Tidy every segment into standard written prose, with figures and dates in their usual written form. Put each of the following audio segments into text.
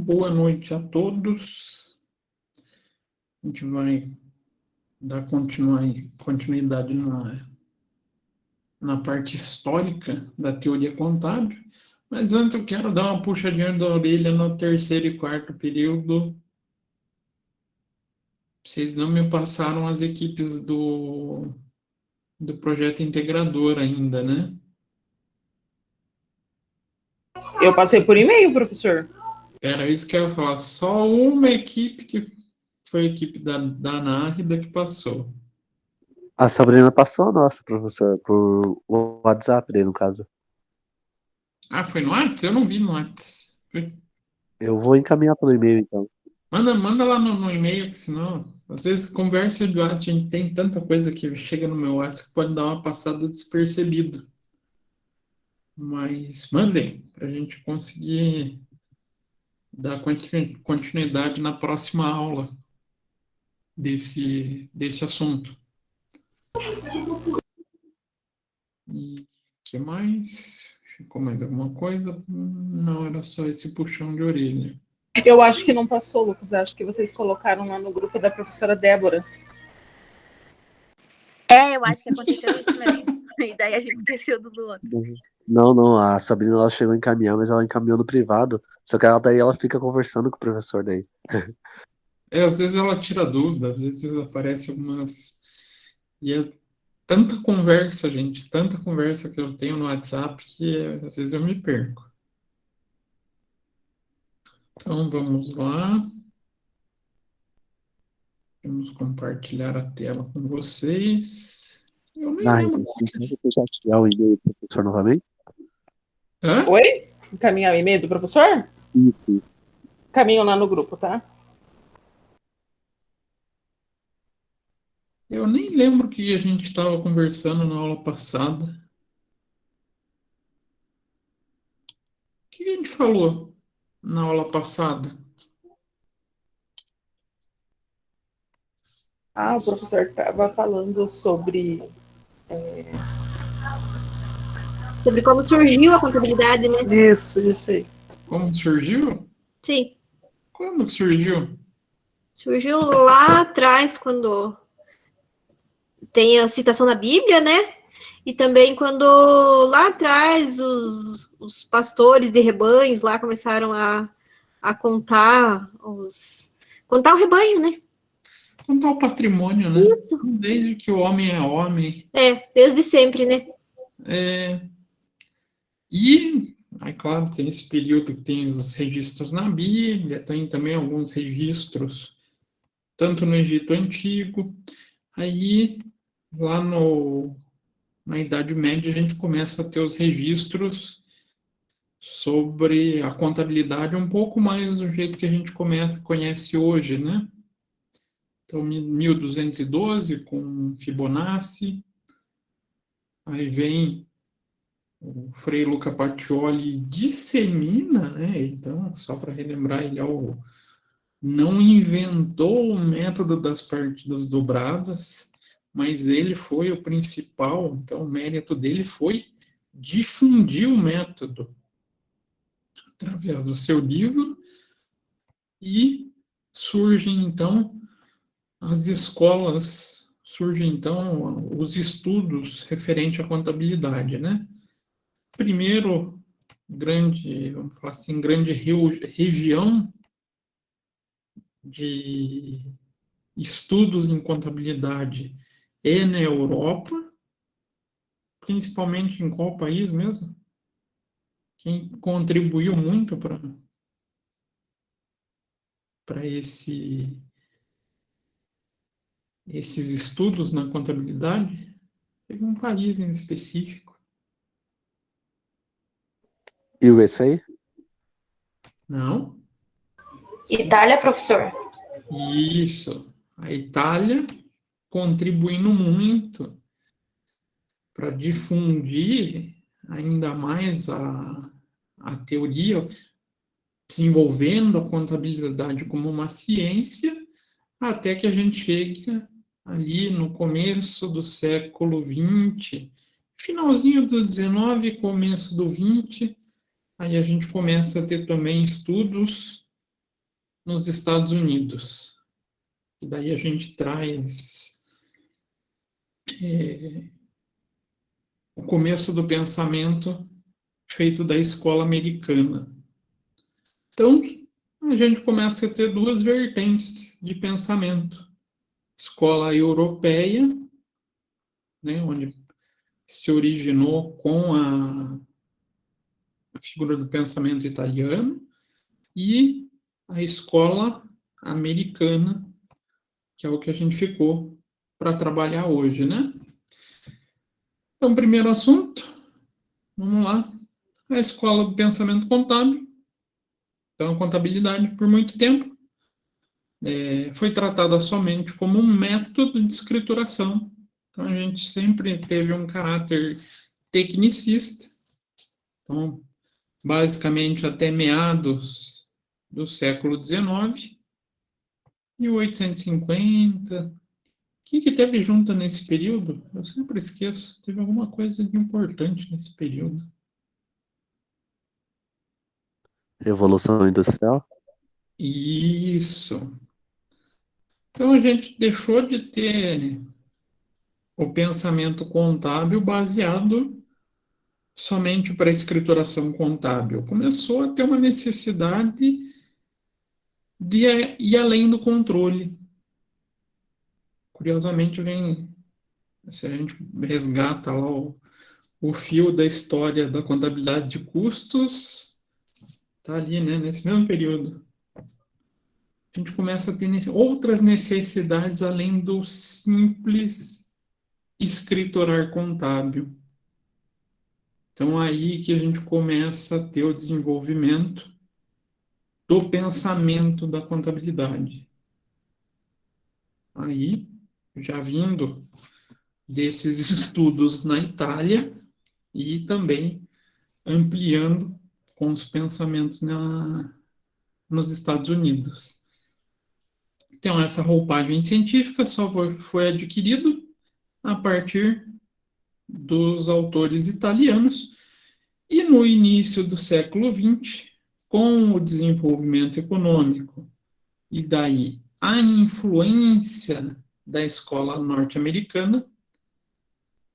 boa noite a todos. A gente vai dar continuidade na parte histórica da teoria contábil, mas antes eu quero dar uma puxadinha da orelha no terceiro e quarto período. Vocês não me passaram as equipes do projeto integrador ainda, né? Eu passei por e-mail, professor. Era isso que eu ia falar. Só uma equipe que foi a equipe da Nárida que passou. A Sabrina passou a nossa, professor, por WhatsApp dele, no caso. Ah, foi no WhatsApp? Eu não vi no WhatsApp. Eu vou encaminhar pelo e-mail, então. Manda lá no e-mail, que senão, às vezes, conversa de WhatsApp, a gente tem tanta coisa que chega no meu WhatsApp que pode dar uma passada despercebido. Mas mandem, para a gente conseguir dar continuidade na próxima aula desse assunto. E o que mais? Ficou mais alguma coisa? Não, era só esse puxão de orelha. Eu acho que não passou, Lucas. Acho que vocês colocaram lá no grupo da professora Débora. Eu acho que aconteceu isso mesmo. E daí a gente esqueceu do outro. Não, a Sabrina ela chegou a encaminhar, mas ela encaminhou no privado. Só que daí ela fica conversando com o professor daí. Às vezes ela tira dúvida, às vezes aparece algumas... E é tanta conversa, gente, tanta conversa que eu tenho no WhatsApp que às vezes eu me perco. Então, vamos lá. Vamos compartilhar a tela com vocês. Eu nem lembro. Você compartilhar o e-mail do professor novamente? Hã? Oi? Encaminhar o e-mail do professor? Isso. Caminho lá no grupo, tá? Eu nem lembro o que a gente estava conversando na aula passada. O que a gente falou na aula passada? Ah, o professor estava falando sobre... Sobre como surgiu a contabilidade, né? Isso aí. Como surgiu? Sim. Quando que surgiu? Surgiu lá atrás, quando tem a citação na Bíblia, né? E também quando lá atrás os pastores de rebanhos lá começaram a contar contar o rebanho, né? Contar o patrimônio, né? Isso. Desde que o homem é homem. Desde sempre, né? E, aí, claro, tem esse período que tem os registros na Bíblia, tem também alguns registros, tanto no Egito Antigo. Aí, lá na Idade Média, a gente começa a ter os registros sobre a contabilidade um pouco mais do jeito que a gente conhece hoje, né? Então, 1212, com Fibonacci. Aí vem o Frei Luca Pacioli dissemina, né? Então, só para relembrar, ele não inventou o método das partidas dobradas, mas ele foi o principal, então o mérito dele foi difundir o método através do seu livro, e surgem então as escolas, surgem então os estudos referentes à contabilidade, né? Primeiro grande, vamos falar assim, grande região de estudos em contabilidade é na Europa, principalmente em qual país mesmo? Quem contribuiu muito para esses estudos na contabilidade? Teve um país em específico. USA? Não? Itália, professor. Isso. A Itália contribuindo muito para difundir ainda mais a teoria, desenvolvendo a contabilidade como uma ciência, até que a gente chega ali no começo do século XX, finalzinho do XIX, começo do XX, aí a gente começa a ter também estudos nos Estados Unidos. E daí a gente traz o começo do pensamento feito da escola americana. Então, a gente começa a ter duas vertentes de pensamento. Escola europeia, né, onde se originou com a figura do pensamento italiano, e a escola americana, que é o que a gente ficou para trabalhar hoje, né? Então, primeiro assunto, vamos lá, a escola do pensamento contábil. Então, a contabilidade, por muito tempo, foi tratada somente como um método de escrituração. Então, a gente sempre teve um caráter tecnicista. Então, basicamente, até meados do século XIX, 1850. O que teve junto nesse período? Eu sempre esqueço. Teve alguma coisa de importante nesse período. Revolução Industrial? Isso. Então, a gente deixou de ter o pensamento contábil baseado somente para a escrituração contábil. Começou a ter uma necessidade de ir além do controle. Curiosamente, se a gente resgata lá o fio da história da contabilidade de custos, está ali, né, nesse mesmo período. A gente começa a ter outras necessidades além do simples escriturar contábil. Então, aí que a gente começa a ter o desenvolvimento do pensamento da contabilidade. Aí, já vindo desses estudos na Itália e também ampliando com os pensamentos nos Estados Unidos. Então, essa roupagem científica só foi adquirido a partir dos autores italianos e no início do século XX, com o desenvolvimento econômico e daí a influência da escola norte-americana,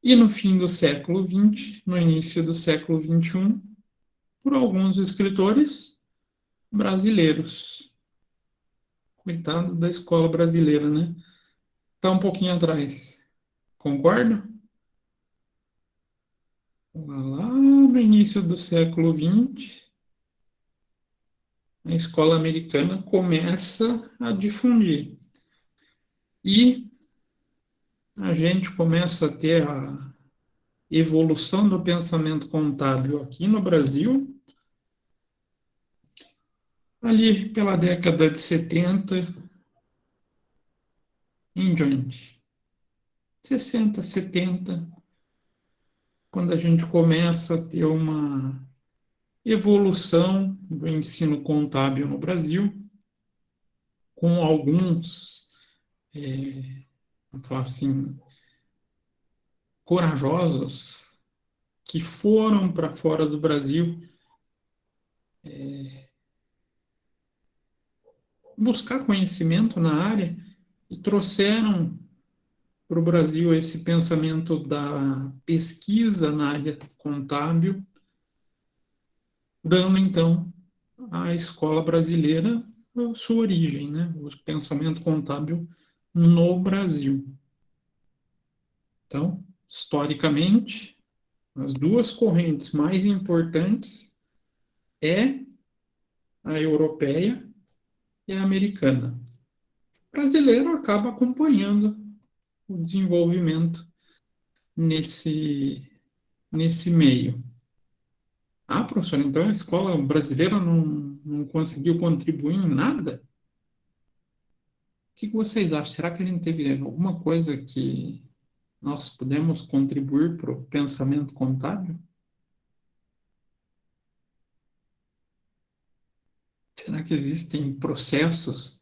e no fim do século XX, no início do século XXI, por alguns escritores brasileiros. Coitado da escola brasileira, né? Está um pouquinho atrás. Concorda? Lá no início do século XX, a escola americana começa a difundir. E a gente começa a ter a evolução do pensamento contábil aqui no Brasil, ali pela década de 70 em diante. 60, 70, quando a gente começa a ter uma evolução do ensino contábil no Brasil, com alguns, vamos falar assim, corajosos, que foram para fora do Brasil buscar conhecimento na área e trouxeram para o Brasil esse pensamento da pesquisa na área contábil, dando, então, à escola brasileira a sua origem, né? O pensamento contábil no Brasil. Então, historicamente, as duas correntes mais importantes é a europeia e a americana. O brasileiro acaba acompanhando o desenvolvimento nesse meio. Ah, professor, então a escola brasileira não conseguiu contribuir em nada? O que vocês acham? Será que a gente teve alguma coisa que nós pudemos contribuir para o pensamento contábil? Será que existem processos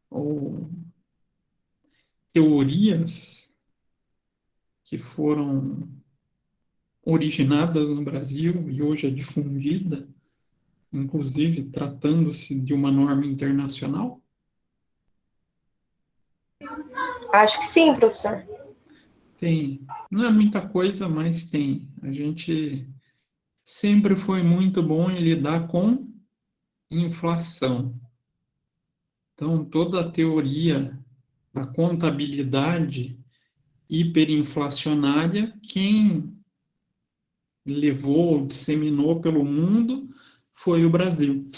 ou teorias que foram originadas no Brasil e hoje é difundida inclusive tratando-se de uma norma internacional? Acho que sim, professor. Tem. Não é muita coisa, mas tem. A gente sempre foi muito bom em lidar com inflação. Então, toda a teoria da contabilidade hiperinflacionária, quem levou, disseminou pelo mundo foi o Brasil.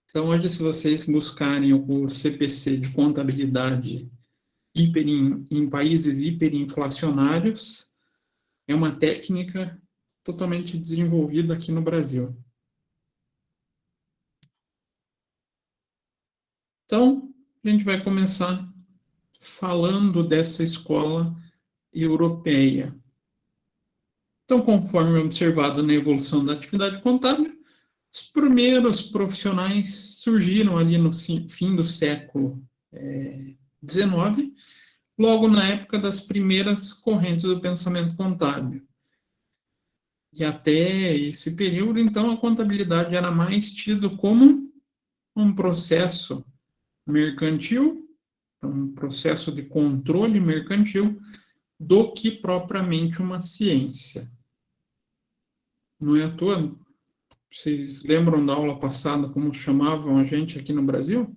Então, hoje, se vocês buscarem o CPC de contabilidade em países hiperinflacionários, é uma técnica totalmente desenvolvida aqui no Brasil. Então, a gente vai começar falando dessa escola europeia. Então, conforme observado na evolução da atividade contábil, os primeiros profissionais surgiram ali no fim do século XIX, logo na época das primeiras correntes do pensamento contábil. E até esse período, então, a contabilidade era mais tido como um processo mercantil, um processo de controle mercantil, do que propriamente uma ciência. Não é à toa, vocês lembram da aula passada como chamavam a gente aqui no Brasil?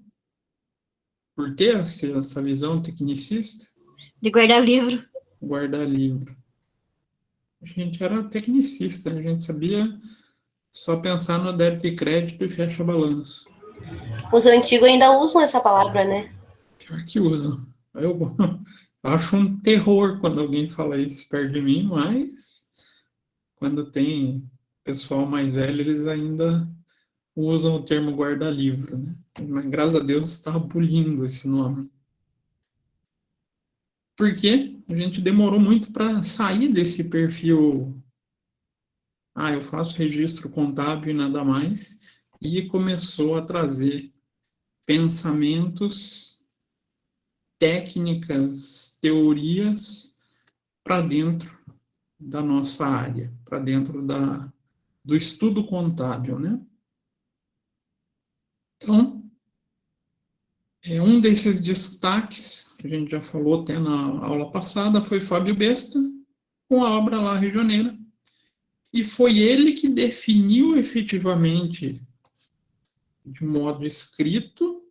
Por ter essa visão tecnicista? De guardar livro. Guardar livro. A gente era tecnicista, a gente sabia só pensar no débito e crédito e fecha balanço. Os antigos ainda usam essa palavra, né? Pior que usam. Eu acho um terror quando alguém fala isso perto de mim, mas quando tem pessoal mais velho, eles ainda usam o termo guarda-livro, né? Mas graças a Deus está abolindo esse nome. Porque a gente demorou muito para sair desse perfil. Eu faço registro contábil e nada mais, e começou a trazer pensamentos, técnicas, teorias para dentro da nossa área, para dentro do estudo contábil, né? Então, um desses destaques, que a gente já falou até na aula passada, foi Fábio Besta, com a obra La Regioneira. E foi ele que definiu efetivamente, de modo escrito,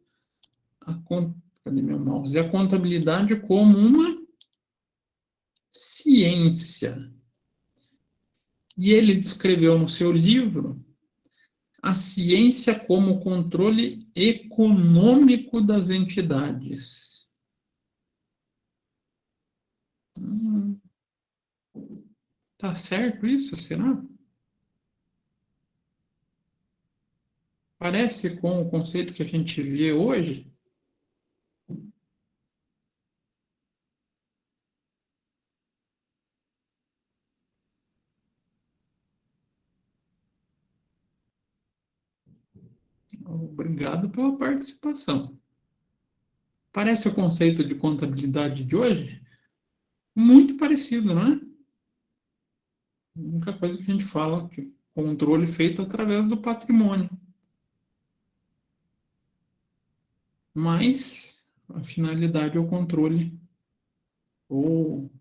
cadê meu mouse? A contabilidade como uma ciência. E ele descreveu no seu livro a ciência como controle econômico das entidades. Tá certo isso, será? Parece com o conceito que a gente vê hoje? Obrigado pela participação. Parece o conceito de contabilidade de hoje? Muito parecido, não é? A única coisa que a gente fala que controle feito através do patrimônio. Mas a finalidade é o controle ou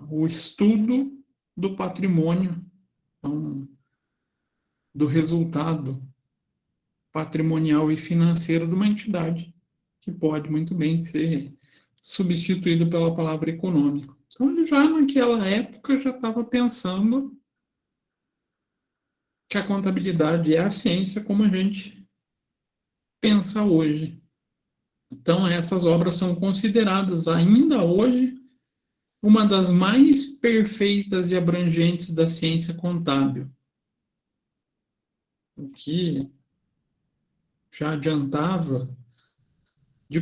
o estudo do patrimônio, então, do resultado patrimonial e financeiro de uma entidade, que pode muito bem ser substituído pela palavra econômico. Então, ele já naquela época já estava pensando que a contabilidade é a ciência como a gente pensa hoje. Então, essas obras são consideradas ainda hoje uma das mais perfeitas e abrangentes da ciência contábil. O que já adiantava de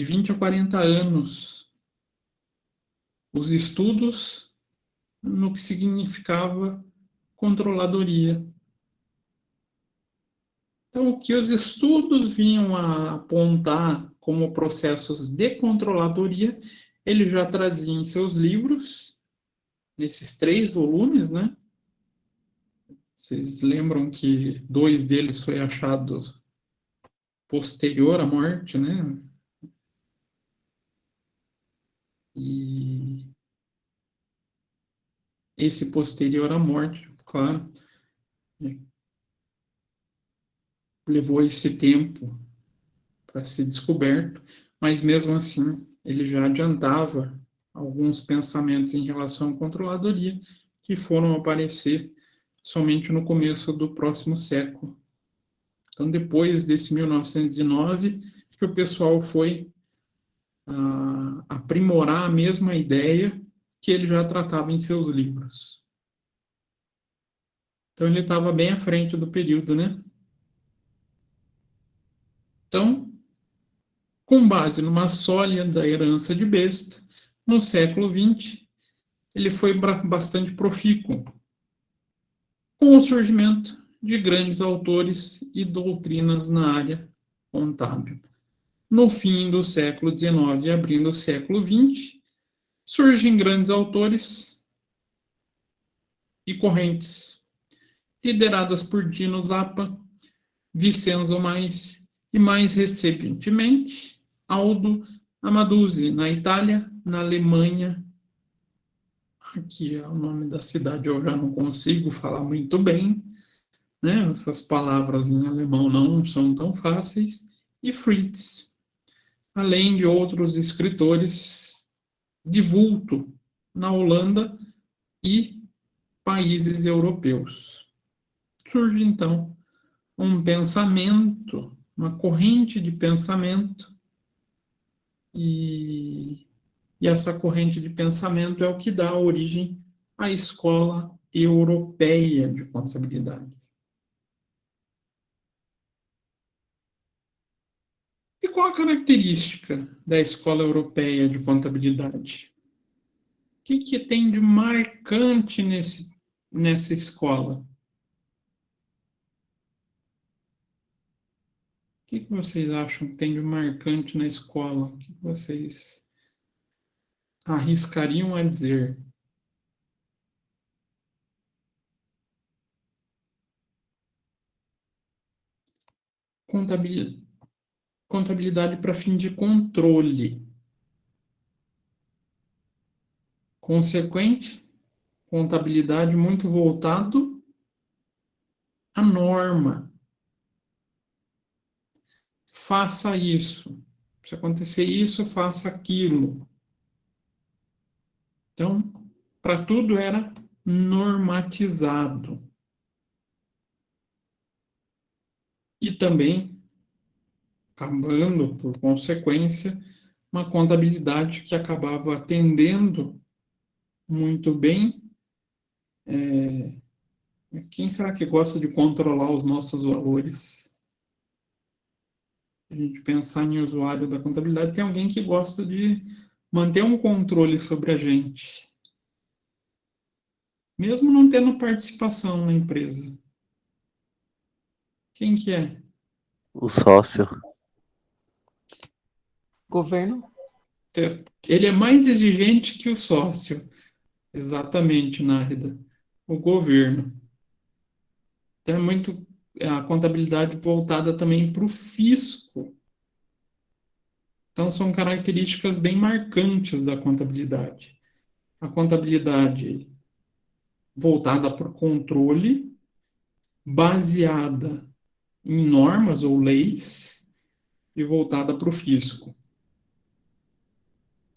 20 a 40 anos os estudos no que significava controladoria. Então, o que os estudos vinham a apontar como processos de controladoria, ele já trazia em seus livros, nesses 3 volumes, né? Vocês lembram que 2 deles foi achado posterior à morte, né? E esse posterior à morte, claro, levou esse tempo para ser descoberto, mas mesmo assim ele já adiantava alguns pensamentos em relação à controladoria que foram aparecer somente no começo do próximo século. Então, depois desse 1909, que o pessoal foi aprimorar a mesma ideia que ele já tratava em seus livros. Então, ele estava bem à frente do período, né? Então, com base numa sólida herança de besta, no século XX, ele foi bastante profícuo com o surgimento de grandes autores e doutrinas na área contábil. No fim do século XIX e abrindo o século XX, surgem grandes autores e correntes, lideradas por Dino Zappa, Vincenzo Mais e, mais recentemente, Aldo Amaduzzi, na Itália, na Alemanha. Aqui é o nome da cidade, eu já não consigo falar muito bem, né? Essas palavras em alemão não são tão fáceis. E Fritz, além de outros escritores de vulto na Holanda e países europeus. Surge, então, um pensamento, uma corrente de pensamento, e essa corrente de pensamento é o que dá origem à escola europeia de contabilidade. E qual a característica da escola europeia de contabilidade? O que tem de marcante nessa escola? O que vocês acham que tem de marcante na escola? O que vocês arriscariam a dizer? Contabilidade para fim de controle. Consequente, contabilidade muito voltado à norma. Faça isso. Se acontecer isso, faça aquilo. Então, para tudo era normatizado. E também, acabando por consequência, uma contabilidade que acabava atendendo muito bem. Quem será que gosta de controlar os nossos valores? A gente pensar em usuário da contabilidade, tem alguém que gosta de manter um controle sobre a gente, mesmo não tendo participação na empresa. Quem que é? O sócio. Governo? Ele é mais exigente que o sócio. Exatamente, Nárida. O governo. Então é muito a contabilidade voltada também para o fisco. Então são características bem marcantes da contabilidade. A contabilidade voltada para o controle, baseada em normas ou leis e voltada para o fisco.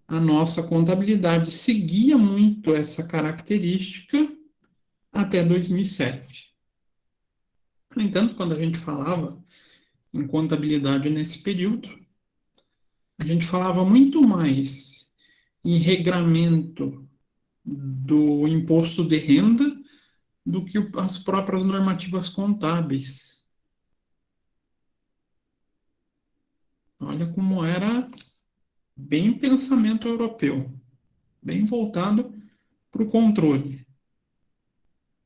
A nossa contabilidade seguia muito essa característica até 2007. No entanto, quando a gente falava em contabilidade nesse período, a gente falava muito mais em regramento do imposto de renda do que as próprias normativas contábeis. Olha como era bem pensamento europeu, bem voltado para o controle.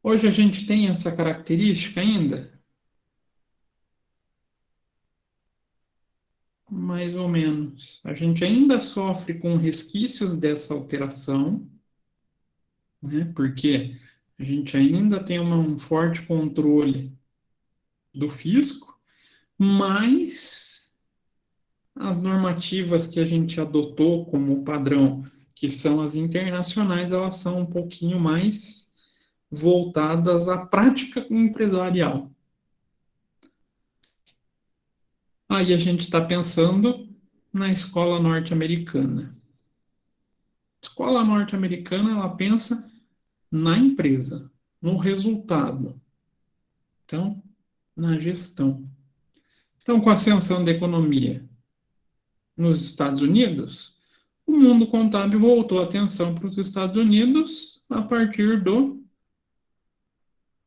Hoje a gente tem essa característica ainda? Mais ou menos. A gente ainda sofre com resquícios dessa alteração, né? Porque A gente ainda tem um forte controle do fisco, mas as normativas que a gente adotou como padrão, que são as internacionais, elas são um pouquinho mais voltadas à prática empresarial. Aí a gente está pensando na escola norte-americana. A escola norte-americana, ela pensa na empresa, no resultado. Então, na gestão. Então, com a ascensão da economia nos Estados Unidos, o mundo contábil voltou a atenção para os Estados Unidos a partir do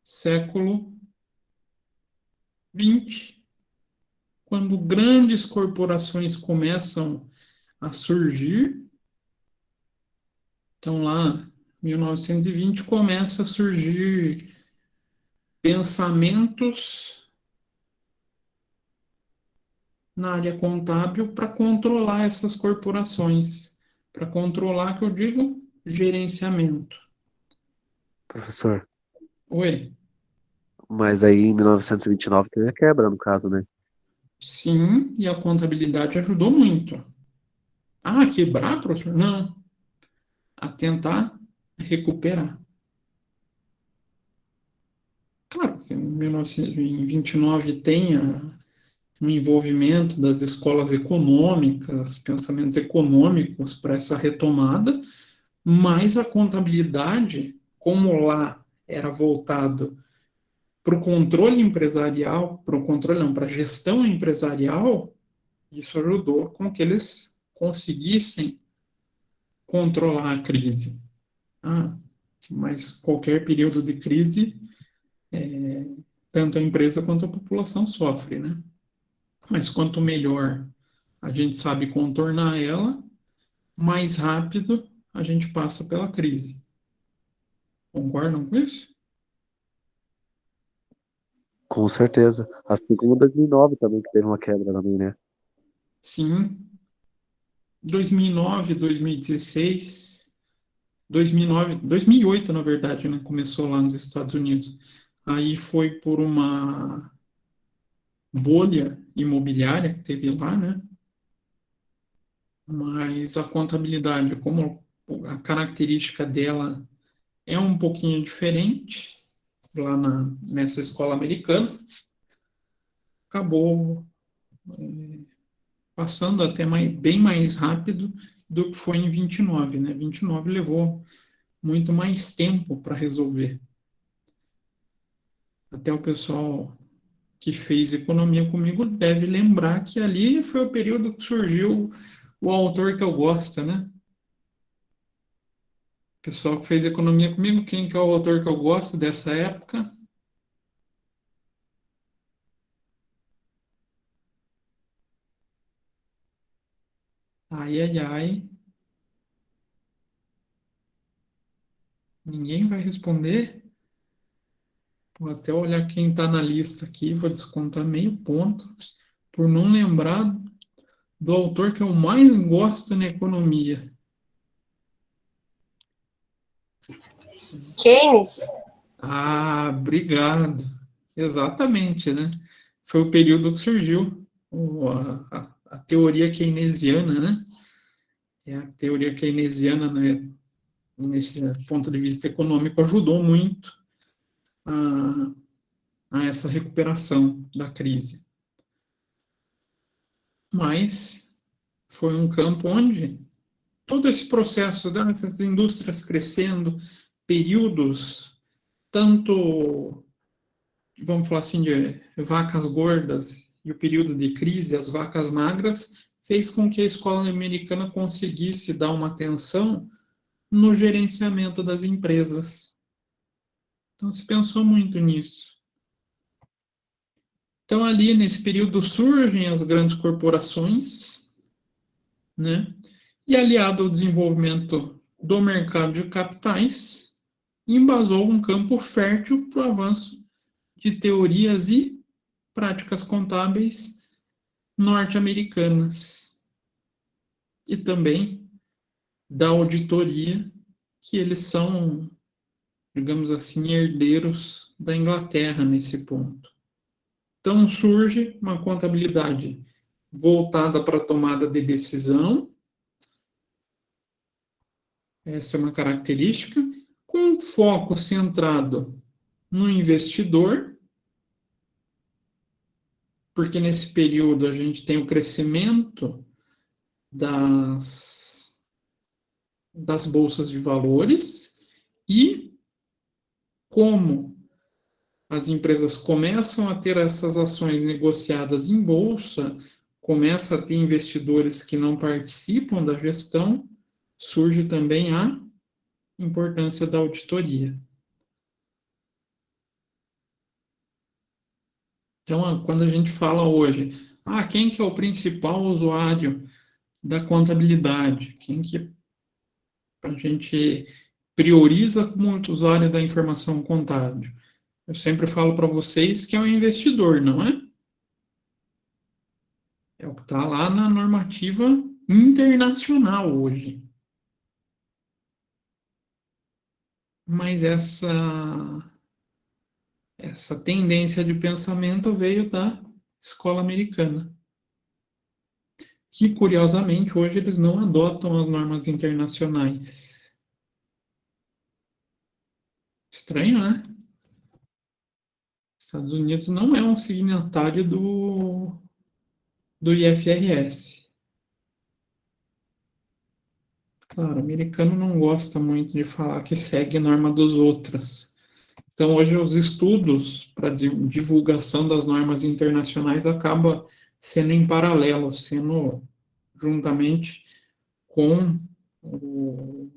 século XX, quando grandes corporações começam a surgir. Então, lá, em 1920, começa a surgir pensamentos na área contábil para controlar essas corporações, para controlar, que eu digo, gerenciamento. Professor, Oi? mas aí em 1929 teve a quebra, no caso, né? Sim, e a contabilidade ajudou muito. Ah, quebrar, professor? Não. A tentar recuperar. Claro que em 1929 tem um envolvimento das escolas econômicas, pensamentos econômicos para essa retomada, mas a contabilidade, como lá era voltado para o controle empresarial, para o controle não, para a gestão empresarial, isso ajudou com que eles conseguissem controlar a crise. Ah, mas qualquer período de crise, tanto a empresa quanto a população sofre, né? Mas quanto melhor a gente sabe contornar ela, mais rápido a gente passa pela crise. Concordam com isso? Com certeza. Assim como 2009 também, que teve uma quebra também, né? Sim. 2009, 2016, 2009, 2008, na verdade, né? Começou lá nos Estados Unidos. Aí foi por uma bolha imobiliária que teve lá, né? Mas a contabilidade, como a característica dela é um pouquinho diferente, lá nessa escola americana, acabou passando até bem mais rápido do que foi em 29, né? 29 levou muito mais tempo para resolver. Até o pessoal que fez economia comigo deve lembrar que ali foi o período que surgiu o autor que eu gosto, né? O pessoal que fez economia comigo, quem que é o autor que eu gosto dessa época? Ai, ai, ai. Ninguém vai responder? Vou até olhar quem está na lista aqui, vou descontar meio ponto, por não lembrar do autor que eu mais gosto na economia. Keynes? Ah, obrigado. Exatamente, né? Foi o período que surgiu a teoria keynesiana, né? É a teoria keynesiana, né, nesse ponto de vista econômico, ajudou muito a essa recuperação da crise. Mas foi um campo onde todo esse processo das indústrias crescendo, períodos, tanto, vamos falar assim, de vacas gordas e o período de crise, as vacas magras, fez com que a escola americana conseguisse dar uma atenção no gerenciamento das empresas. Então, se pensou muito nisso. Então, ali, nesse período, surgem as grandes corporações, né? E aliado ao desenvolvimento do mercado de capitais, embasou um campo fértil para o avanço de teorias e práticas contábeis norte-americanas. E também da auditoria, que eles são digamos assim, herdeiros da Inglaterra nesse ponto. Então surge uma contabilidade voltada para a tomada de decisão. Essa é uma característica, com um foco centrado no investidor, porque nesse período a gente tem o crescimento das bolsas de valores e como as empresas começam a ter essas ações negociadas em bolsa, começa a ter investidores que não participam da gestão, surge também a importância da auditoria. Então, quando a gente fala hoje, quem que é o principal usuário da contabilidade? Quem que a gente prioriza como usuário da informação contábil? Eu sempre falo para vocês que é o investidor, não é? É o que está lá na normativa internacional hoje. Mas essa tendência de pensamento veio da escola americana, que, curiosamente, hoje eles não adotam as normas internacionais. Estranho, né? Estados Unidos não é um signatário do IFRS. Claro, o americano não gosta muito de falar que segue a norma dos outros. Então, hoje, os estudos para divulgação das normas internacionais acabam sendo em paralelo, sendo juntamente com o...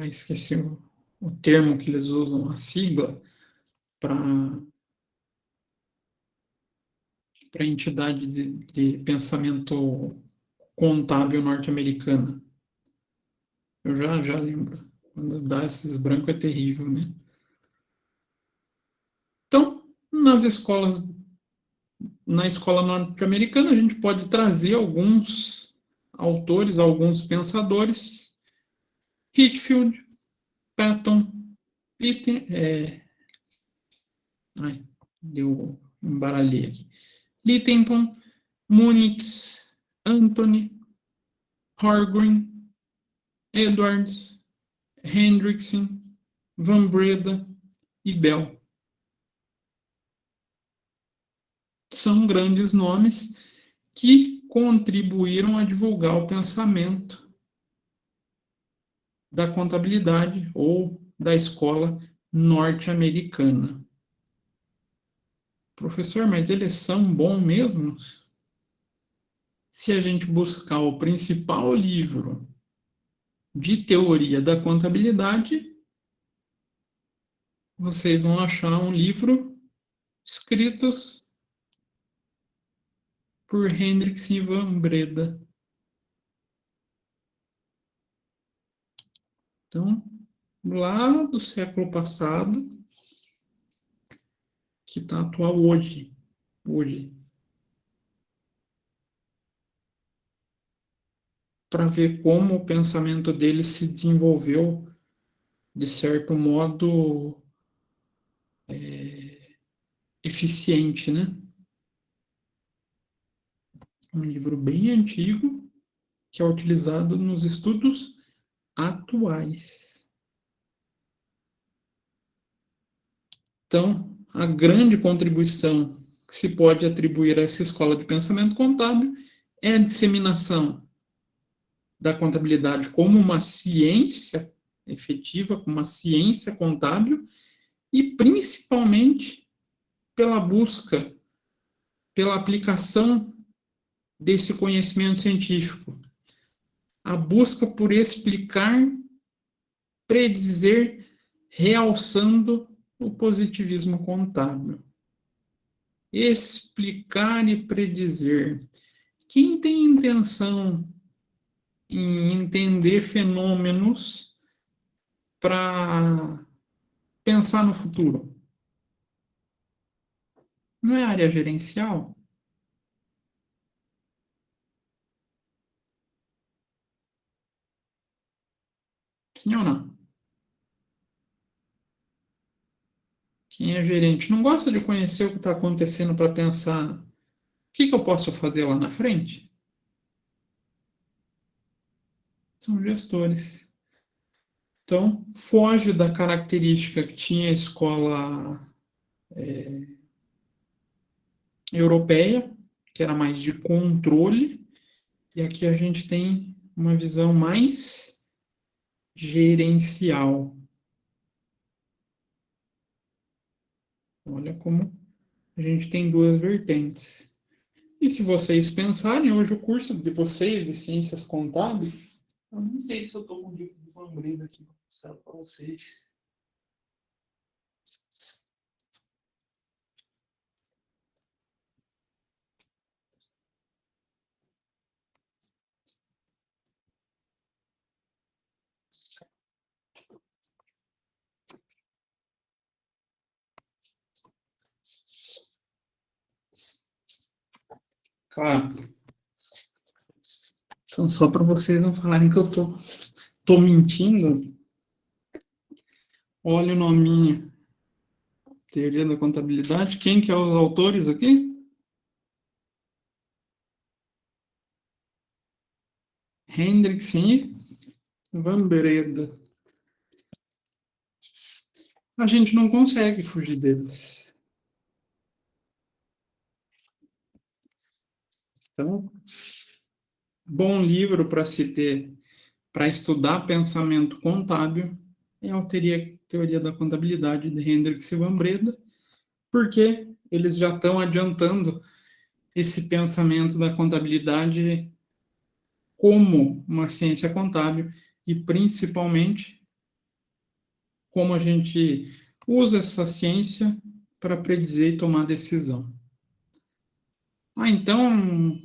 esqueci o termo que eles usam, a sigla, para a entidade de pensamento contábil norte-americana. Eu já lembro. Quando dá esses brancos é terrível, né? Então, na escola norte-americana, a gente pode trazer alguns autores, alguns pensadores. Whitfield, Patton, deu embaralhei aqui. Littleton, Munitz, Anthony, Hargreaves, Edwards, Hendrickson, Van Breda e Bell. São grandes nomes que contribuíram a divulgar o pensamento da contabilidade ou da escola norte-americana. Professor, mas eles são bons mesmo? Se a gente buscar o principal livro de teoria da contabilidade, vocês vão achar um livro escrito por Hendricks e Van Breda. Então, lá do século passado, que está atual hoje. Para ver como o pensamento dele se desenvolveu, de certo modo, eficiente, né? Um livro bem antigo, que é utilizado nos estudos atuais. Então, a grande contribuição que se pode atribuir a essa escola de pensamento contábil é a disseminação da contabilidade como uma ciência efetiva, como uma ciência contábil, e principalmente pela busca, pela aplicação desse conhecimento científico. A busca por explicar, predizer, realçando o positivismo contábil. Explicar e predizer. Quem tem intenção em entender fenômenos para pensar no futuro? Não é área gerencial? Sim ou não? Quem é gerente não gosta de conhecer o que está acontecendo para pensar o que eu posso fazer lá na frente? São gestores. Então, foge da característica que tinha a escola europeia, que era mais de controle, e aqui a gente tem uma visão mais gerencial. Olha como a gente tem duas vertentes. E se vocês pensarem, hoje o curso de vocês de Ciências Contábeis, eu não sei se eu estou com o livro do Van Breda aqui para vocês. Claro. Então, só para vocês não falarem que eu tô mentindo, olha o nominho. Teoria da contabilidade. Quem que é os autores aqui? Hendrickson e Van Breda. A gente não consegue fugir deles. Então, bom livro para se ter, para estudar pensamento contábil, é a teoria da contabilidade de Hendrickson e Van Breda, porque eles já estão adiantando esse pensamento da contabilidade como uma ciência contábil e, principalmente, como a gente usa essa ciência para predizer e tomar decisão. Então,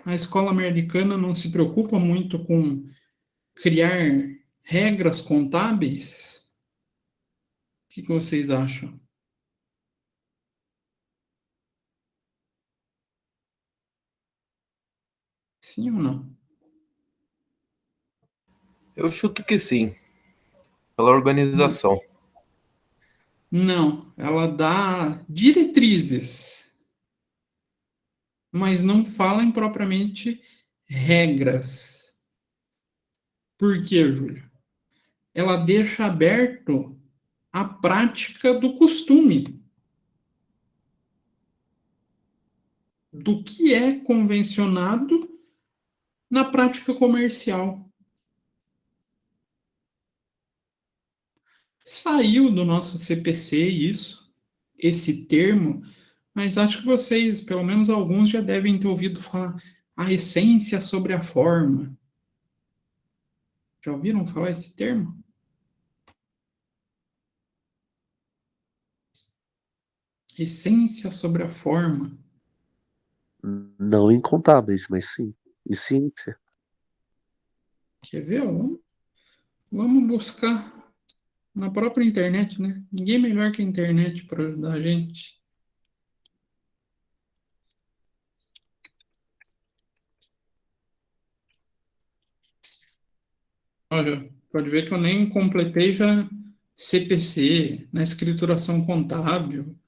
a escola americana não se preocupa muito com criar regras contábeis? O que vocês acham? Sim ou não? Eu chuto que sim, pela organização. Não, ela dá diretrizes, mas não fala em propriamente regras. Por quê, Júlia? Ela deixa aberto a prática do costume. Do que é convencionado na prática comercial. Saiu do nosso CPC isso, esse termo, mas acho que vocês, pelo menos alguns, já devem ter ouvido falar a essência sobre a forma. Já ouviram falar esse termo? Essência sobre a forma. Não incontáveis, mas sim. E ciência. Quer ver? Vamos buscar na própria internet, né? Ninguém melhor que a internet para ajudar a gente. Olha, pode ver que eu nem completei já CPC, na escrituração contábil.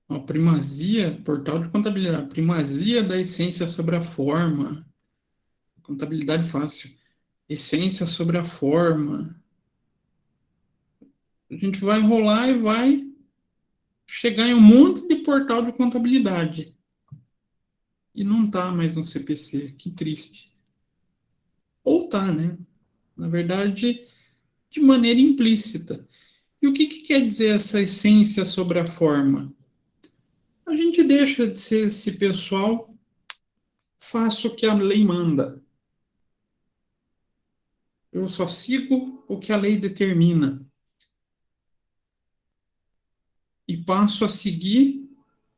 Ó, primazia, portal de contabilidade, primazia da essência sobre a forma. Contabilidade fácil. Essência sobre a forma. A gente vai enrolar e vai chegar em um monte de portal de contabilidade. E não tá mais no CPC. Que triste. Ou tá, né? Na verdade, de maneira implícita. E o que quer dizer essa essência sobre a forma? A gente deixa de ser esse pessoal, faço o que a lei manda. Eu só sigo o que a lei determina. E passo a seguir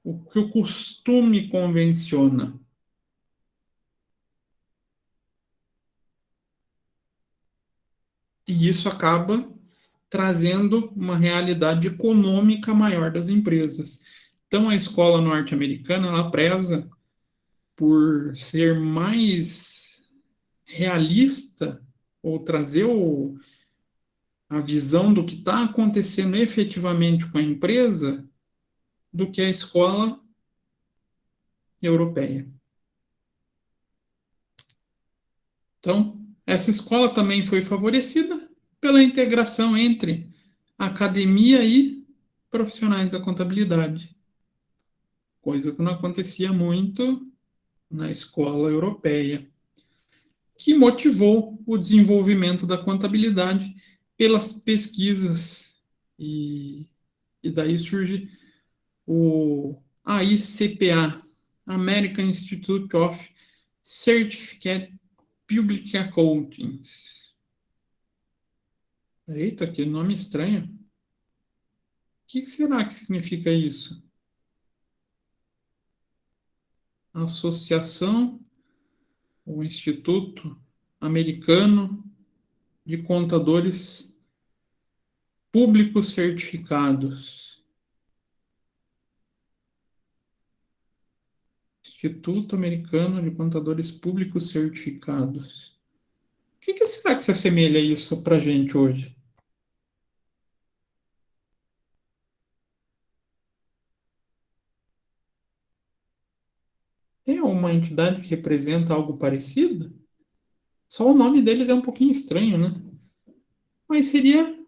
o que o costume convenciona. E isso acaba trazendo uma realidade econômica maior das empresas. Então, a escola norte-americana, ela preza por ser mais realista, ou trazer a visão do que está acontecendo efetivamente com a empresa do que a escola europeia. Então, essa escola também foi favorecida pela integração entre academia e profissionais da contabilidade, coisa que não acontecia muito na escola europeia, que motivou o desenvolvimento da contabilidade pelas pesquisas, e daí surge o AICPA, American Institute of Certificate Public Accounting. Eita, que nome estranho. O que será que significa isso? Associação, o Instituto Americano de Contadores Públicos Certificados. Instituto Americano de Contadores Públicos Certificados. O que será que se assemelha a isso para a gente hoje? Tem uma entidade que representa algo parecido? Só o nome deles é um pouquinho estranho, né? Mas seria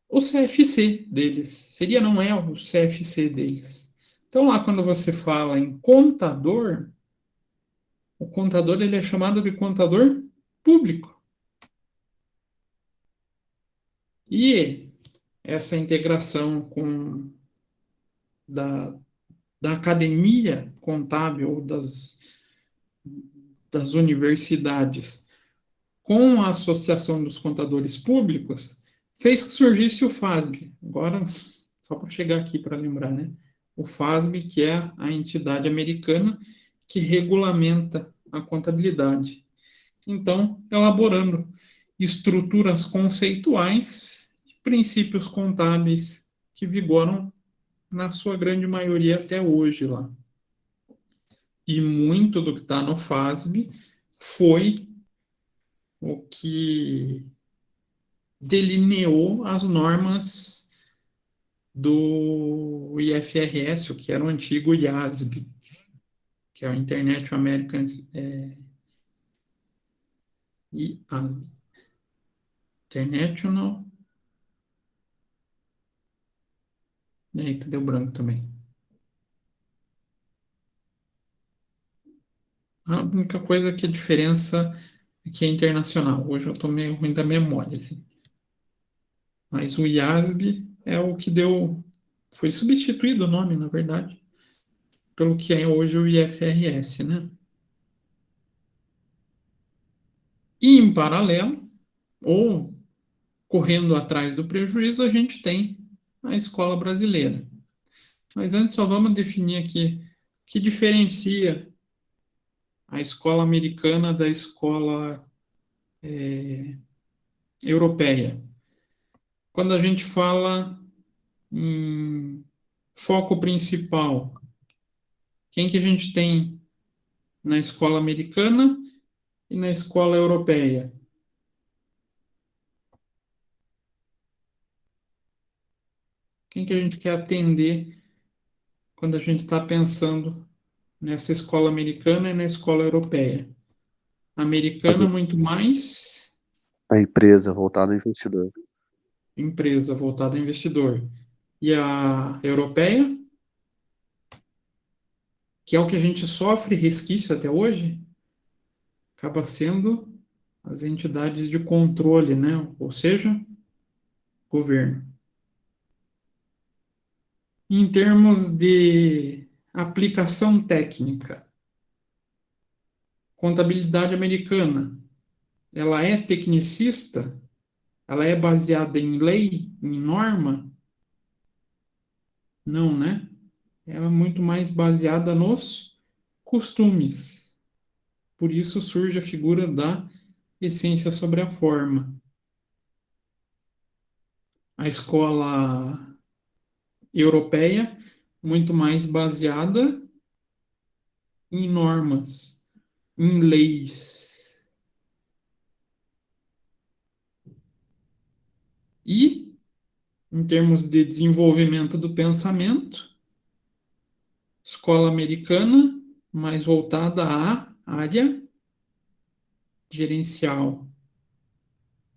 o CFC deles. Seria, não é o CFC deles. Então, lá quando você fala em contador, o contador ele é chamado de contador público. E essa integração da academia contábil das universidades com a Associação dos Contadores Públicos fez que surgisse o FASB. Agora, só para chegar aqui para lembrar, né? O FASB, que é a entidade americana que regulamenta a contabilidade. Então, elaborando estruturas conceituais, princípios contábeis que vigoram na sua grande maioria até hoje lá. E muito do que está no FASB foi o que delineou as normas do IFRS, o que era o antigo IASB, que é o International American IASB. International. Eita, deu branco também. A única coisa que a diferença é que é internacional. Hoje eu estou meio ruim da memória, gente. Mas o IASB é o que deu. Foi substituído o nome, na verdade, pelo que é hoje o IFRS, né? E em paralelo, ou correndo atrás do prejuízo, a gente tem a escola brasileira. Mas antes só vamos definir aqui o que diferencia a escola americana da escola europeia. Quando a gente fala em foco principal, quem que a gente tem na escola americana e na escola europeia? Quem que a gente quer atender quando a gente está pensando nessa escola americana e na escola europeia? A americana, muito mais A empresa voltada ao investidor. empresa voltada a investidor. E a europeia, que é o que a gente sofre resquício até hoje, acaba sendo as entidades de controle, né? Ou seja, governo. Em termos de aplicação técnica, contabilidade americana, ela é tecnicista? Ela é baseada em lei, em norma? Não, né? Ela é muito mais baseada nos costumes. Por isso surge a figura da essência sobre a forma. A escola europeia, muito mais baseada em normas, em leis. E, em termos de desenvolvimento do pensamento, escola americana, mais voltada à área gerencial.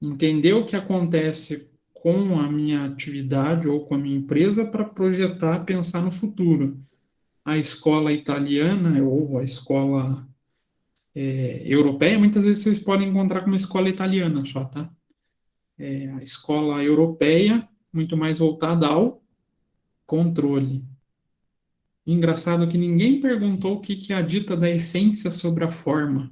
Entender o que acontece com a minha atividade ou com a minha empresa para projetar, pensar no futuro. A escola italiana ou a escola europeia, muitas vezes vocês podem encontrar como escola italiana só, tá? A escola europeia, muito mais voltada ao controle. Engraçado que ninguém perguntou o que é a dita da essência sobre a forma.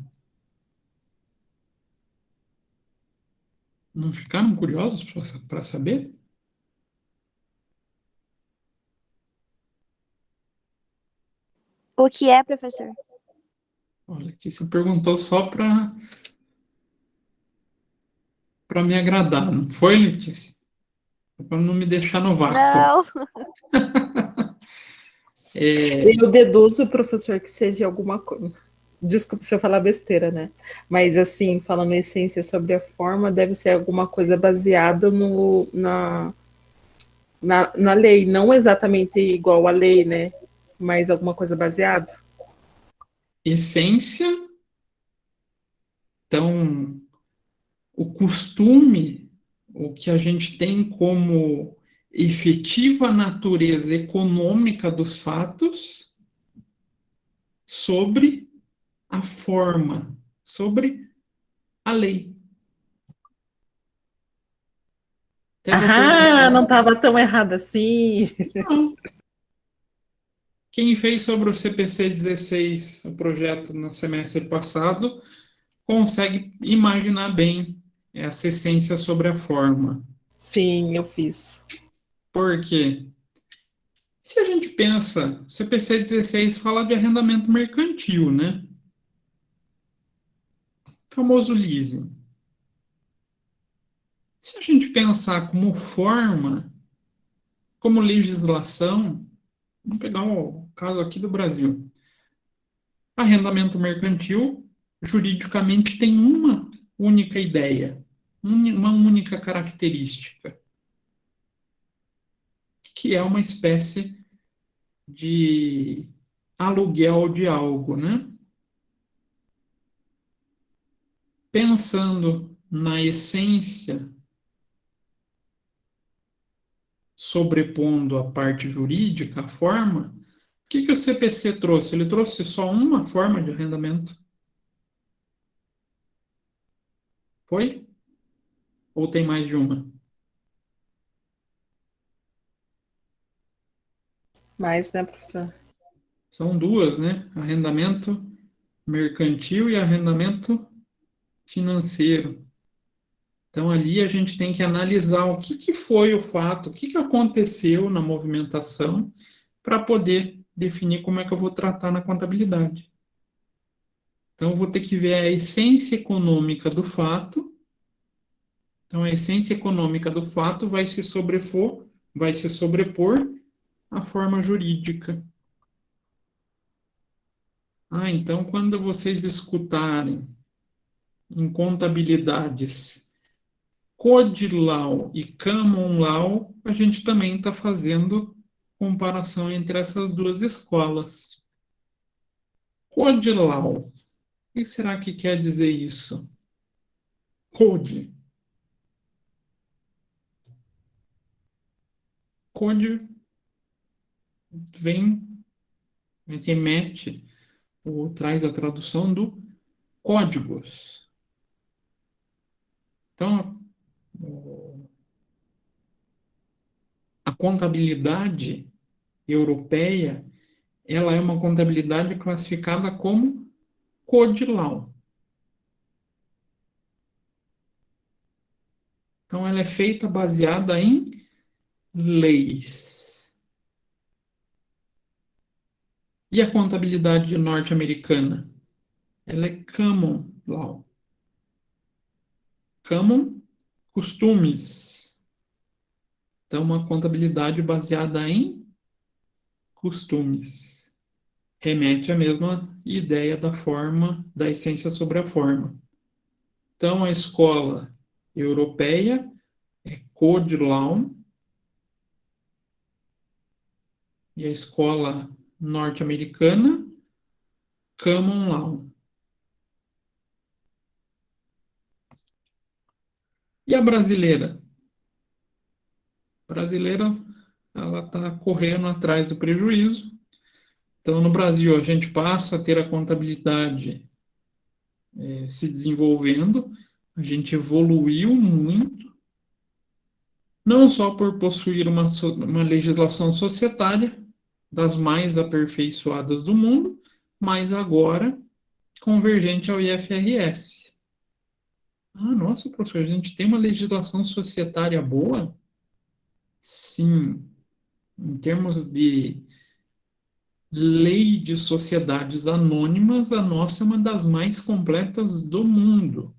Não ficaram curiosos para saber? O que é, professor? Olha, Letícia perguntou só para me agradar, não foi, Letícia? Para não me deixar no vácuo. Não. Eu deduzo, professor, que seja alguma coisa. Desculpe se eu falar besteira, né? Mas, assim, falando a essência sobre a forma, deve ser alguma coisa baseada na lei. Não exatamente igual à lei, né? Mas alguma coisa baseada. Essência, então, o costume, o que a gente tem como efetiva natureza econômica dos fatos sobre a forma, sobre a lei. Não estava tão errado assim. Não. Quem fez sobre o CPC 16, o projeto no semestre passado, consegue imaginar bem essa essência sobre a forma. Sim, eu fiz. Por quê? Se a gente pensa, o CPC 16 fala de arrendamento mercantil, né? O famoso leasing. Se a gente pensar como forma, como legislação, vamos pegar o caso aqui do Brasil. Arrendamento mercantil, juridicamente, tem uma única ideia, uma única característica, que é uma espécie de aluguel de algo, né? Pensando na essência, sobrepondo a parte jurídica, a forma, o que o CPC trouxe? Ele trouxe só uma forma de arrendamento. Foi? Ou tem mais de uma? Mais, né, professor? São duas, né? Arrendamento mercantil e arrendamento financeiro. Então, ali a gente tem que analisar o que foi o fato, o que aconteceu na movimentação, para poder definir como é que eu vou tratar na contabilidade. Então, eu vou ter que ver a essência econômica do fato. Então, a essência econômica do fato vai se sobrepor à forma jurídica. Então, quando vocês escutarem em contabilidades Code Law e Common Law, a gente também está fazendo comparação entre essas duas escolas. Code Law. O que será que quer dizer isso? Code. Code remete ou traz a tradução do códigos. Então, a contabilidade europeia, ela é uma contabilidade classificada como Code Law. Então, ela é feita baseada em leis. E a contabilidade norte-americana? Ela é Common Law. Common, costumes. Então, uma contabilidade baseada em costumes. Remete à mesma ideia da forma, da essência sobre a forma. Então, a escola europeia Code Law, e a escola norte-americana, Common Law. E a brasileira? A brasileira, ela está correndo atrás do prejuízo. Então, no Brasil, a gente passa a ter a contabilidade se desenvolvendo, a gente evoluiu muito, não só por possuir uma legislação societária, das mais aperfeiçoadas do mundo, mas agora convergente ao IFRS. Ah, nossa, professor, a gente tem uma legislação societária boa? Sim. Em termos de lei de sociedades anônimas, a nossa é uma das mais completas do mundo.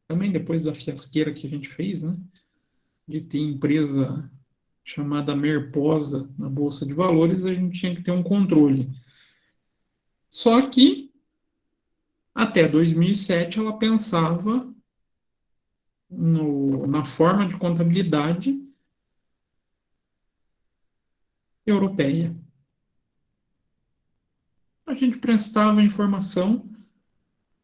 Também depois da fiasqueira que a gente fez, né? De ter empresa chamada Merposa na Bolsa de Valores, a gente tinha que ter um controle. Só que, até 2007, ela pensava na forma de contabilidade europeia. A gente prestava informação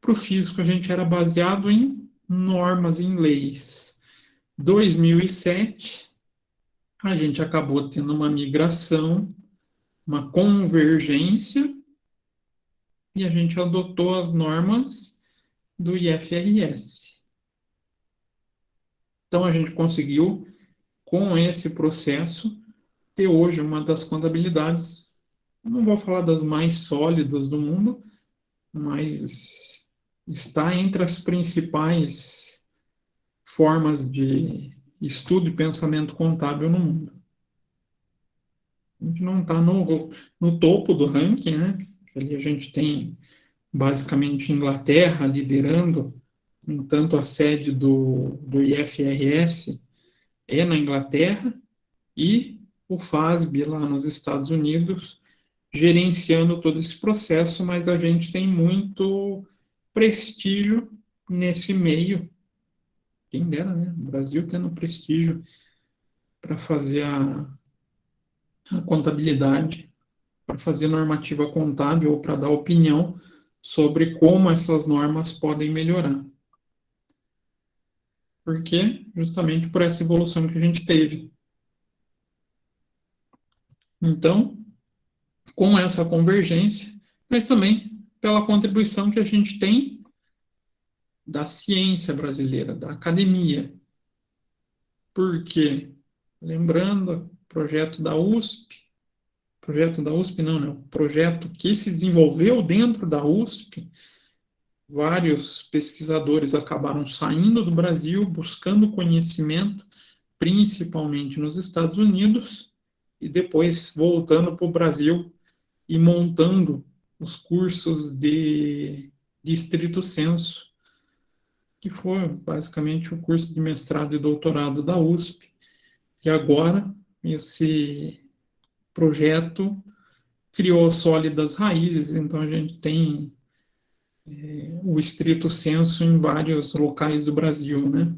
para o físico, a gente era baseado em normas, em leis. 2007, a gente acabou tendo uma migração, uma convergência, e a gente adotou as normas do IFRS. Então, a gente conseguiu, com esse processo, ter hoje uma das contabilidades, não vou falar das mais sólidas do mundo, mas está entre as principais formas de estudo e pensamento contábil no mundo. A gente não está no topo do ranking, né? Ali a gente tem basicamente Inglaterra liderando, no entanto a sede do IFRS é na Inglaterra, e o FASB lá nos Estados Unidos gerenciando todo esse processo, mas a gente tem muito prestígio nesse meio. Quem dera, né? O Brasil tendo prestígio para fazer a contabilidade, para fazer normativa contábil ou para dar opinião sobre como essas normas podem melhorar. Por quê? Justamente por essa evolução que a gente teve. Então, com essa convergência, mas também pela contribuição que a gente tem da ciência brasileira, da academia. Porque, lembrando, projeto da USP não, né? O projeto que se desenvolveu dentro da USP, vários pesquisadores acabaram saindo do Brasil, buscando conhecimento, principalmente nos Estados Unidos, e depois voltando para o Brasil e montando os cursos de estrito sensu, que foi basicamente o curso de mestrado e doutorado da USP. E agora, esse projeto criou sólidas raízes, então a gente tem o estrito sensu em vários locais do Brasil, né?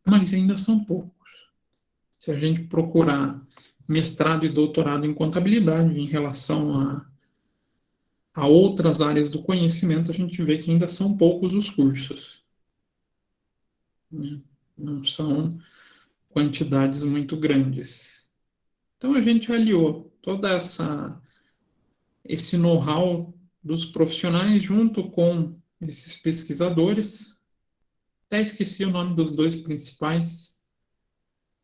Mas ainda são poucos. Se a gente procurar mestrado e doutorado em contabilidade em relação a outras áreas do conhecimento, a gente vê que ainda são poucos os cursos. Né? Não são quantidades muito grandes. Então, a gente aliou toda esse know-how dos profissionais junto com esses pesquisadores. Até esqueci o nome dos dois principais.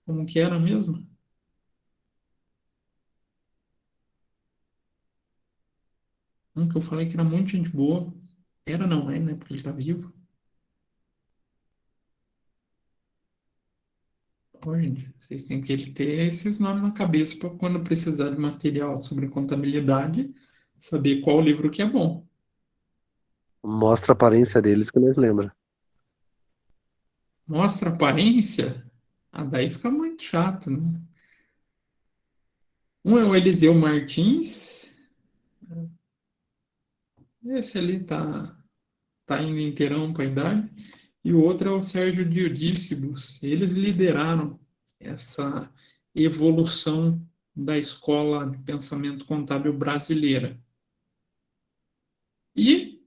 Como que era mesmo? Um que eu falei que era muito gente boa. Era, não é, né? Porque ele está vivo. Pô, gente, vocês têm que ter esses nomes na cabeça para quando precisar de material sobre contabilidade, saber qual livro que é bom. Mostra a aparência deles que nós lembra. Mostra a aparência? Ah, daí fica muito chato, né? Um é o Eliseu Martins. Esse ali tá indo inteirão para a idade. e o outro é o Sérgio Dionísibus. Eles lideraram essa evolução da escola de pensamento contábil brasileira. E,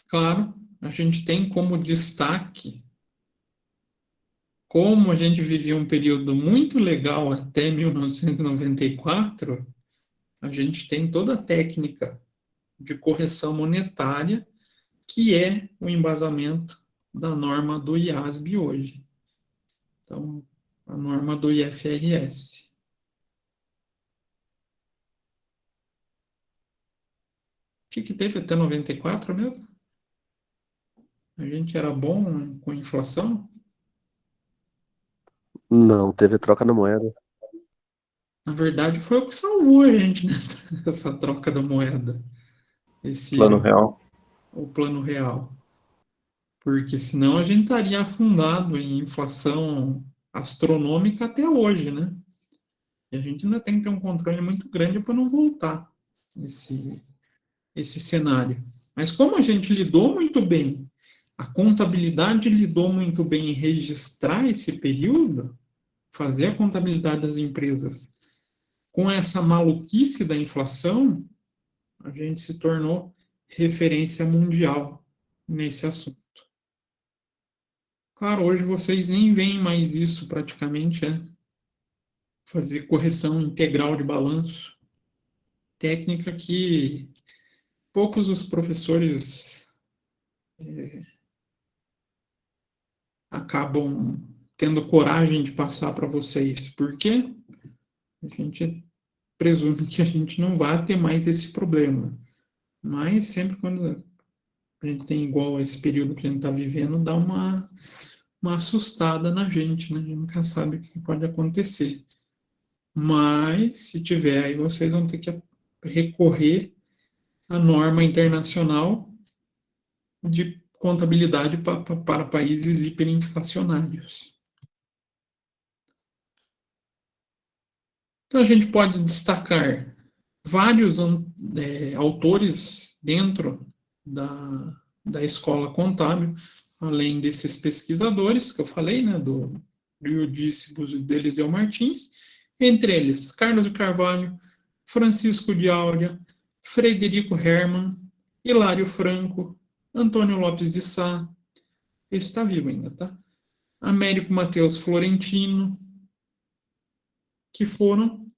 claro, a gente tem como destaque como a gente vivia um período muito legal até 1994, a gente tem toda a técnica de correção monetária, que é o embasamento da norma do IASB hoje. Então, a norma do IFRS. O que teve até 94 mesmo? A gente era bom com inflação? Não, teve troca na moeda. Na verdade, foi o que salvou a gente, né? Essa troca da moeda. Plano real. O plano real. Porque senão a gente estaria afundado em inflação astronômica até hoje, né? E a gente ainda tem que ter um controle muito grande para não voltar esse cenário. Mas como a gente lidou muito bem, a contabilidade lidou muito bem em registrar esse período, fazer a contabilidade das empresas com essa maluquice da inflação, a gente se tornou referência mundial nesse assunto. Claro, hoje vocês nem veem mais isso praticamente, né? Fazer correção integral de balanço. Técnica que poucos os professores acabam tendo coragem de passar para vocês. Por quê? A gente presume que a gente não vai ter mais esse problema. Mas sempre quando a gente tem igual esse período que a gente está vivendo, dá uma assustada na gente, né? A gente nunca sabe o que pode acontecer. Mas, se tiver, aí vocês vão ter que recorrer à norma internacional de contabilidade para países hiperinflacionários. Então, a gente pode destacar vários autores dentro da escola contábil, além desses pesquisadores que eu falei, né, do Eudícibus e do Eliseu Martins, entre eles Carlos de Carvalho, Francisco de Áurea, Frederico Hermann, Hilário Franco, Antônio Lopes de Sá, esse está vivo ainda, tá? Américo Mateus Florentino, que foram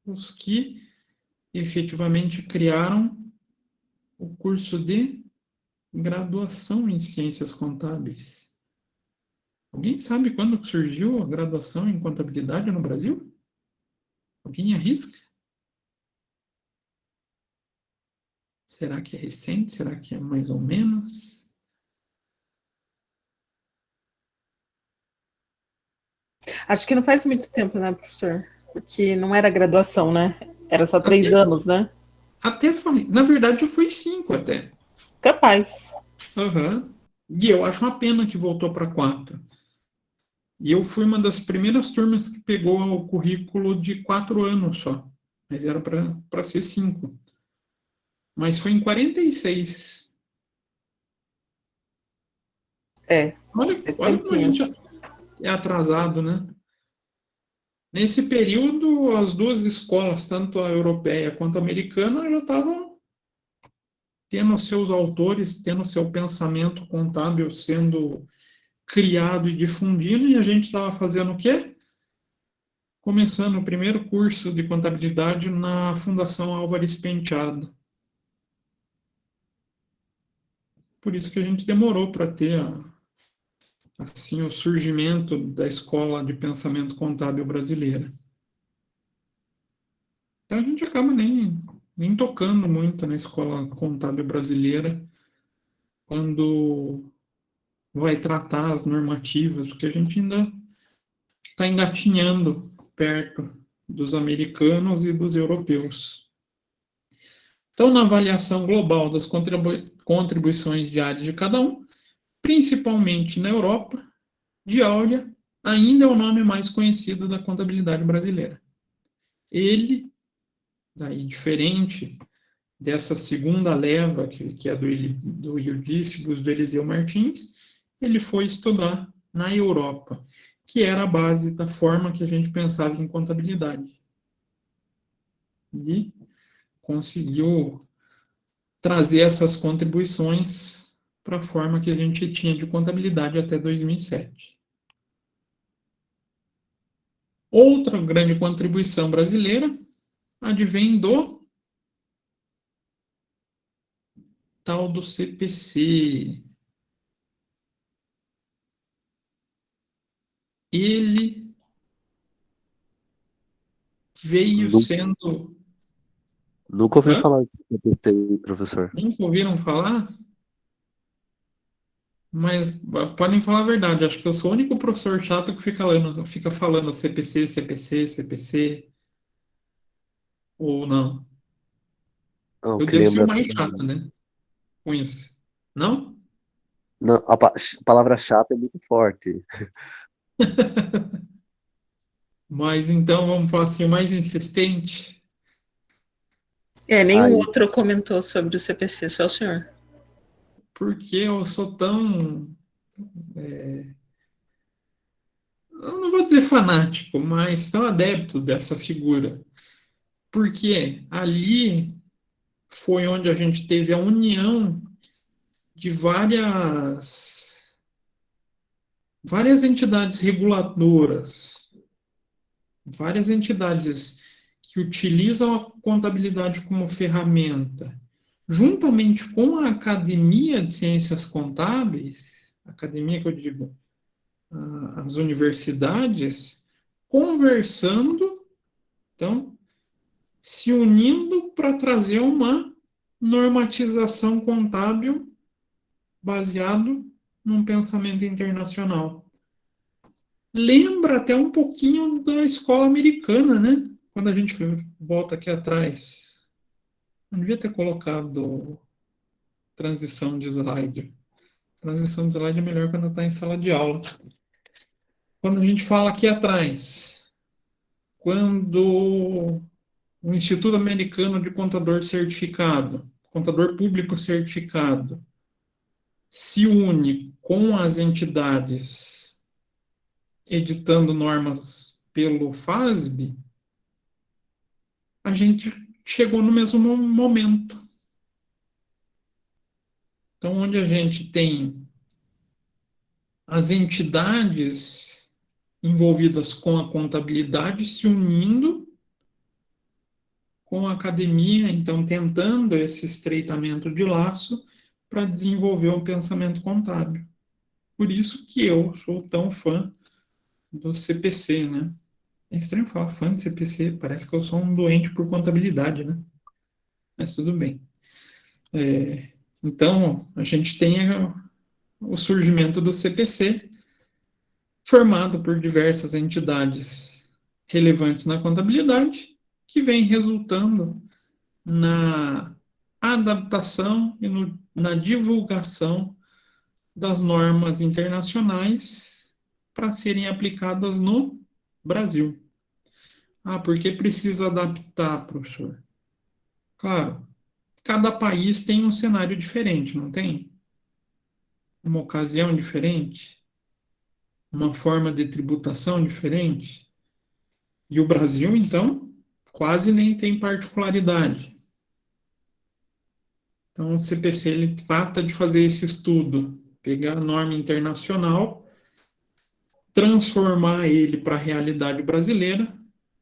os que efetivamente criaram o curso de graduação em Ciências Contábeis. Alguém sabe quando surgiu a graduação em contabilidade no Brasil? Alguém arrisca? Será que é recente? Será que é mais ou menos? Acho que não faz muito tempo, né, professor? Porque não era graduação, né? Era só 3 anos, né? Até foi. Na verdade, eu fui 5 até. Capaz. Uhum. E eu acho uma pena que voltou para 4. E eu fui uma das primeiras turmas que pegou o currículo de 4 anos só. Mas era para ser 5. Mas foi em 46. Olha como a gente é atrasado, né? Nesse período, as duas escolas, tanto a europeia quanto a americana, já estavam tendo seus autores, tendo seu pensamento contábil sendo criado e difundido, e a gente estava fazendo o quê? Começando o primeiro curso de contabilidade na Fundação Álvares Penteado. Por isso que a gente demorou para ter assim, o surgimento da escola de pensamento contábil brasileira. Então a gente acaba nem tocando muito na escola contábil brasileira quando vai tratar as normativas, porque a gente ainda está engatinhando perto dos americanos e dos europeus. Então, na avaliação global das contribuições diárias de cada um, principalmente na Europa, de Áurea ainda é o nome mais conhecido da contabilidade brasileira. Ele, daí diferente dessa segunda leva, que é do Eudícibus, do Eliseu Martins, ele foi estudar na Europa, que era a base da forma que a gente pensava em contabilidade. E conseguiu trazer essas contribuições para a forma que a gente tinha de contabilidade até 2007. Outra grande contribuição brasileira advém do tal do CPC. Ele veio Nu- sendo... Nunca ouvi Hã? falar desse CPC, professor. Nunca ouviram falar? Mas podem falar a verdade, acho que eu sou o único professor chato que fica falando CPC, CPC, CPC, ou não. Não, Eu que devo ser o lembra. mais chato, né? Com isso. Não? Não, a palavra chata é muito forte. Mas então vamos falar assim, o mais insistente. Nenhum Aí, outro comentou sobre o CPC, só o senhor. Porque eu sou tão... Eu não vou dizer fanático, mas tão adepto dessa figura. Porque ali foi onde a gente teve a união de várias entidades reguladoras, várias entidades que utilizam a contabilidade como ferramenta, juntamente com a Academia de Ciências Contábeis, academia que eu digo, as universidades, conversando, então, se unindo para trazer uma normatização contábil baseado num pensamento internacional. Lembra até um pouquinho da escola americana, né? Quando a gente volta aqui atrás. Não devia ter colocado transição de slide. Transição de slide é melhor quando está em sala de aula. Quando a gente fala aqui atrás, quando o Instituto Americano de Contador Certificado, Contador Público Certificado, se une com as entidades editando normas pelo FASB, a gente chegou no mesmo momento. Então, onde a gente tem as entidades envolvidas com a contabilidade se unindo com a academia, então tentando esse estreitamento de laço para desenvolver um pensamento contábil. Por isso que eu sou tão fã do CPC, né? É estranho falar fã de CPC, parece que eu sou um doente por contabilidade, né? Mas tudo bem. Então, a gente tem o surgimento do CPC, formado por diversas entidades relevantes na contabilidade, que vem resultando na adaptação e na divulgação das normas internacionais para serem aplicadas no Brasil. Ah, por que precisa adaptar, professor? Claro, cada país tem um cenário diferente, não tem? Uma ocasião diferente, uma forma de tributação diferente. E o Brasil, então, quase nem tem particularidade. Então, o CPC ele trata de fazer esse estudo, pegar a norma internacional, transformar ele para a realidade brasileira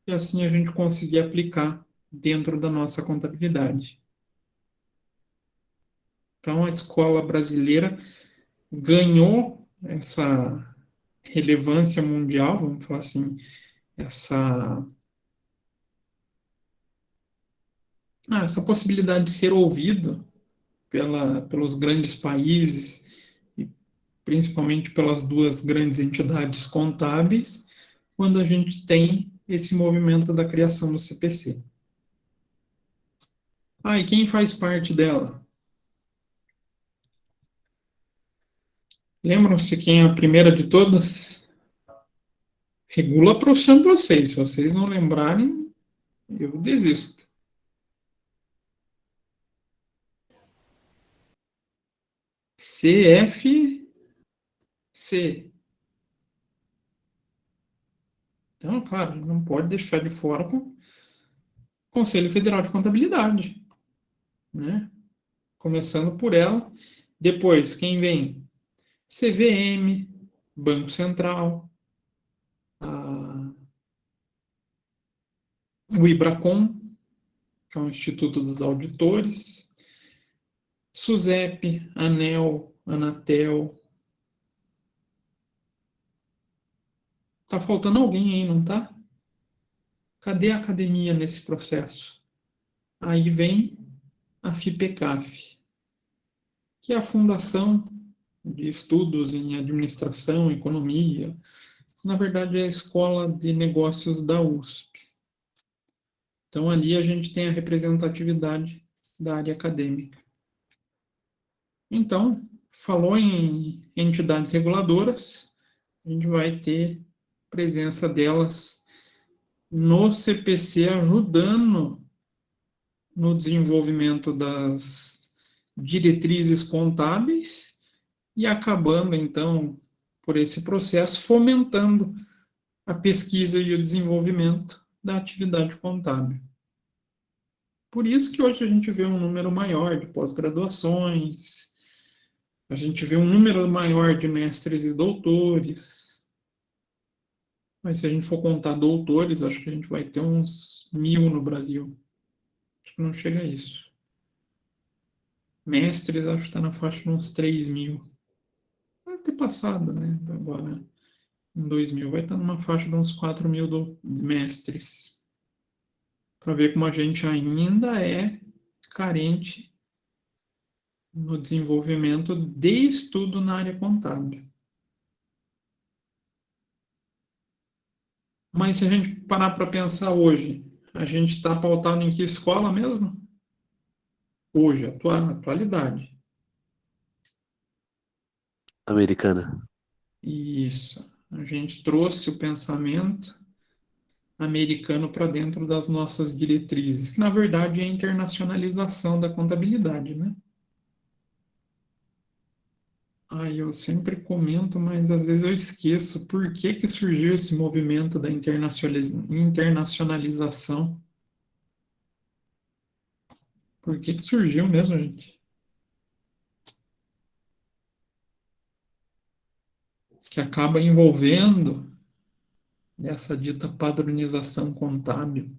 e assim a gente conseguir aplicar dentro da nossa contabilidade. Então, a escola brasileira ganhou essa relevância mundial, vamos falar assim, essa possibilidade de ser ouvido pelos grandes países, e principalmente pelas duas grandes entidades contábeis, quando a gente tem esse movimento da criação do CPC. Ah, e quem faz parte dela? Lembram-se quem é a primeira de todas? Regula a profissão de vocês. Se vocês não lembrarem, eu desisto. CF C. Então, claro, não pode deixar de fora o Conselho Federal de Contabilidade, né? Começando por ela. Depois, quem vem? CVM, Banco Central, o IBRACON, que é o Instituto dos Auditores, SUSEP, ANEEL, Anatel. Tá faltando alguém aí, não tá? Cadê a academia nesse processo? Aí vem a FIPECAF, que é a Fundação de Estudos em Administração, Economia. Na verdade, é a Escola de Negócios da USP. Então, ali a gente tem a representatividade da área acadêmica. Então, falou em entidades reguladoras, a gente vai ter presença delas no CPC, ajudando no desenvolvimento das diretrizes contábeis e acabando, então, por esse processo, fomentando a pesquisa e o desenvolvimento da atividade contábil. Por isso que hoje a gente vê um número maior de pós-graduações, a gente vê um número maior de mestres e doutores. Mas se a gente for contar doutores, acho que a gente vai ter uns 1.000 no Brasil. Acho que não chega a isso. Mestres, acho que está na faixa de uns 3.000. Vai ter passado, né? Agora, em 2000, vai estar numa faixa de uns 4.000 mestres. Para ver como a gente ainda é carente no desenvolvimento de estudo na área contábil. Mas se a gente parar para pensar hoje, a gente está pautado em que escola mesmo? Hoje, atualidade. Americana. Isso. A gente trouxe o pensamento americano para dentro das nossas diretrizes, que na verdade é a internacionalização da contabilidade, né? Eu sempre comento, mas às vezes eu esqueço por que surgiu esse movimento da internacionalização. Por que surgiu mesmo, gente? Que acaba envolvendo essa dita padronização contábil.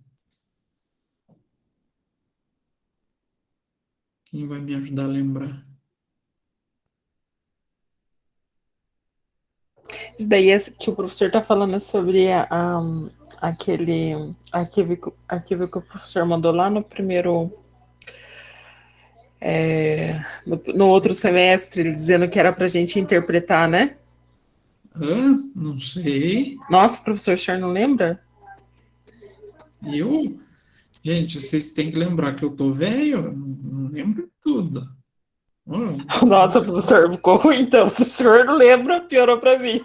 Quem vai me ajudar a lembrar? Isso daí é que o professor está falando sobre aquele arquivo que o professor mandou lá no primeiro. No outro semestre, dizendo que era para a gente interpretar, né? Não sei. Nossa, professor, o senhor não lembra? Gente, vocês têm que lembrar que eu tô velho, não lembro tudo. Nossa, professor, ficou ruim, então. Se o senhor não lembra, piorou para mim.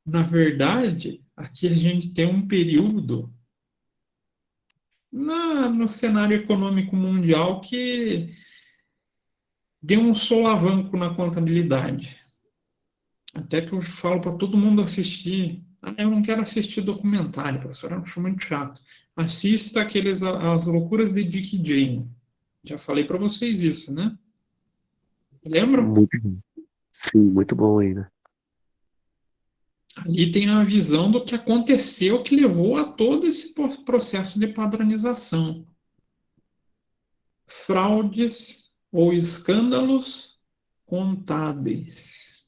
Na verdade, aqui a gente tem um período no cenário econômico mundial que deu um solavanco na contabilidade. Até que eu falo para todo mundo assistir. Eu não quero assistir documentário, professor, eu acho muito chato. Assista As Loucuras de Dick e Jane. Já falei para vocês isso, né? Lembram? Muito bom. Sim, muito bom ainda. Ali tem a visão do que aconteceu que levou a todo esse processo de padronização. Fraudes ou escândalos contábeis.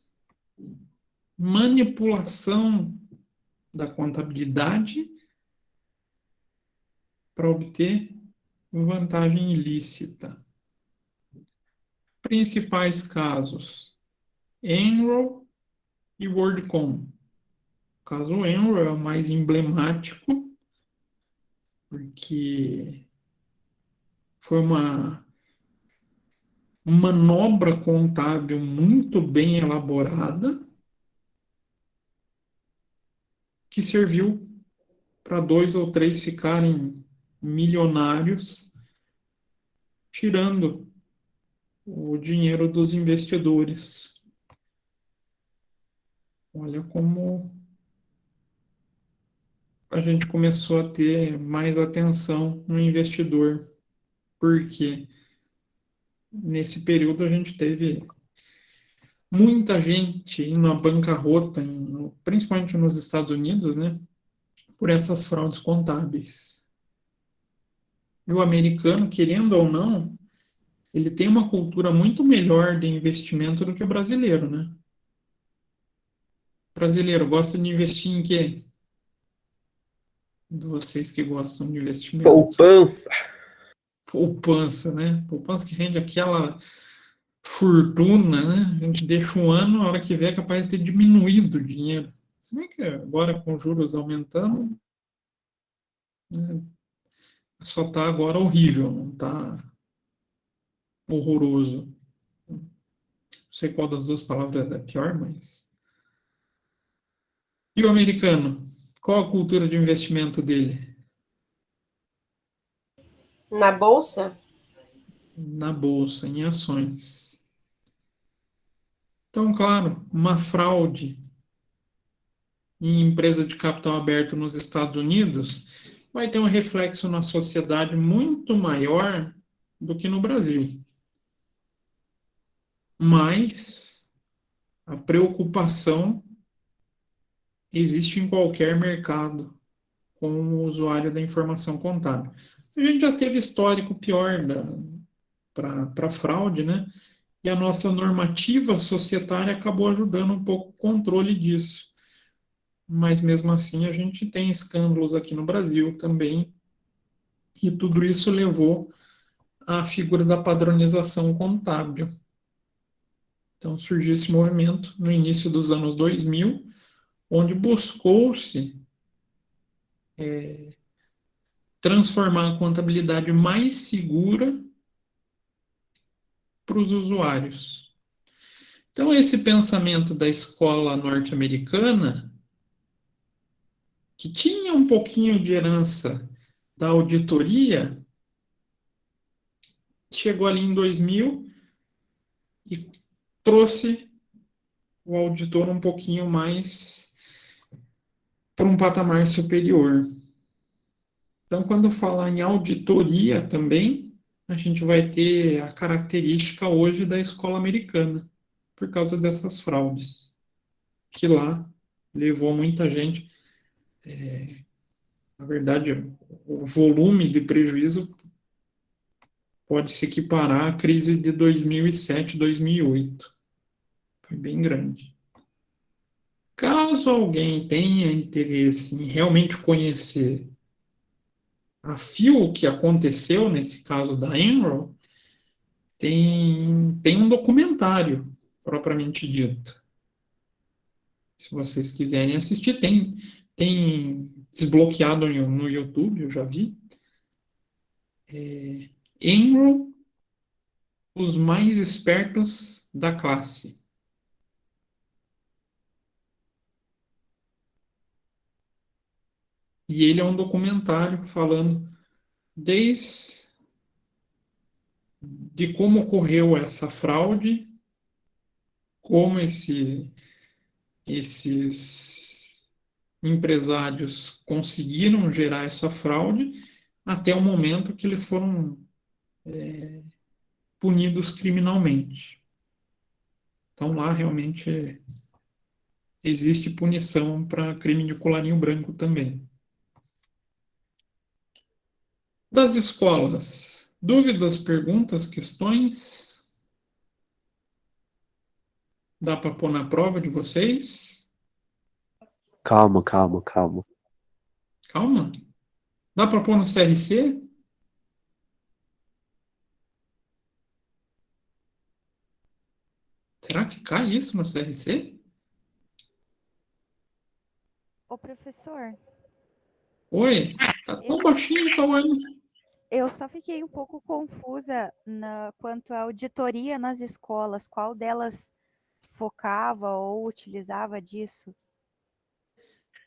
Manipulação da contabilidade para obter vantagem ilícita. Principais casos: Enroll e WorldCom. O caso Enroll é o mais emblemático, porque foi uma manobra contábil muito bem elaborada que serviu para 2 ou 3 ficarem milionários, tirando o dinheiro dos investidores. Olha como a gente começou a ter mais atenção no investidor, porque nesse período a gente teve muita gente indo à bancarrota, principalmente nos Estados Unidos, né, por essas fraudes contábeis. E o americano, querendo ou não, ele tem uma cultura muito melhor de investimento do que o brasileiro, né? O brasileiro gosta de investir em quê? De vocês que gostam de investimento. Poupança. Poupança, né? Poupança que rende aquela fortuna, né? A gente deixa um ano, a hora que vê é capaz de ter diminuído o dinheiro. Se bem que agora com juros aumentando, né, só está agora horrível, não está horroroso. Não sei qual das duas palavras é pior, mas... E o americano? Qual a cultura de investimento dele? Na bolsa? Na bolsa, em ações. Então, claro, uma fraude em empresa de capital aberto nos Estados Unidos vai ter um reflexo na sociedade muito maior do que no Brasil. Mas a preocupação existe em qualquer mercado com o usuário da informação contábil. A gente já teve histórico pior para fraude, né? E a nossa normativa societária acabou ajudando um pouco o controle disso. Mas mesmo assim a gente tem escândalos aqui no Brasil também, e tudo isso levou à figura da padronização contábil. Então surgiu esse movimento no início dos anos 2000, onde buscou-se transformar a contabilidade mais segura para os usuários. Então esse pensamento da escola norte-americana, que tinha um pouquinho de herança da auditoria, chegou ali em 2000 e trouxe o auditor um pouquinho mais para um patamar superior. Então, quando falar em auditoria também, a gente vai ter a característica hoje da escola americana, por causa dessas fraudes, que lá levou muita gente. Na verdade, o volume de prejuízo pode se equiparar à crise de 2007, 2008. Foi bem grande. Caso alguém tenha interesse em realmente conhecer a fio o que aconteceu nesse caso da Enron, tem um documentário, propriamente dito. Se vocês quiserem assistir, tem desbloqueado no YouTube, eu já vi. Enron, os mais espertos da classe. E ele é um documentário falando desde de como ocorreu essa fraude, como esses empresários conseguiram gerar essa fraude, até o momento que eles foram punidos criminalmente. Então lá realmente existe punição para crime de colarinho branco também. Das escolas, dúvidas, perguntas, questões? Dá para pôr na prova de vocês? Calma. Calma. Dá para pôr no CRC? Será que cai isso no CRC? Ô, professor, Oi, tá tão baixinho, Cauane. eu só fiquei um pouco confusa quanto à auditoria nas escolas. Qual delas focava ou utilizava disso?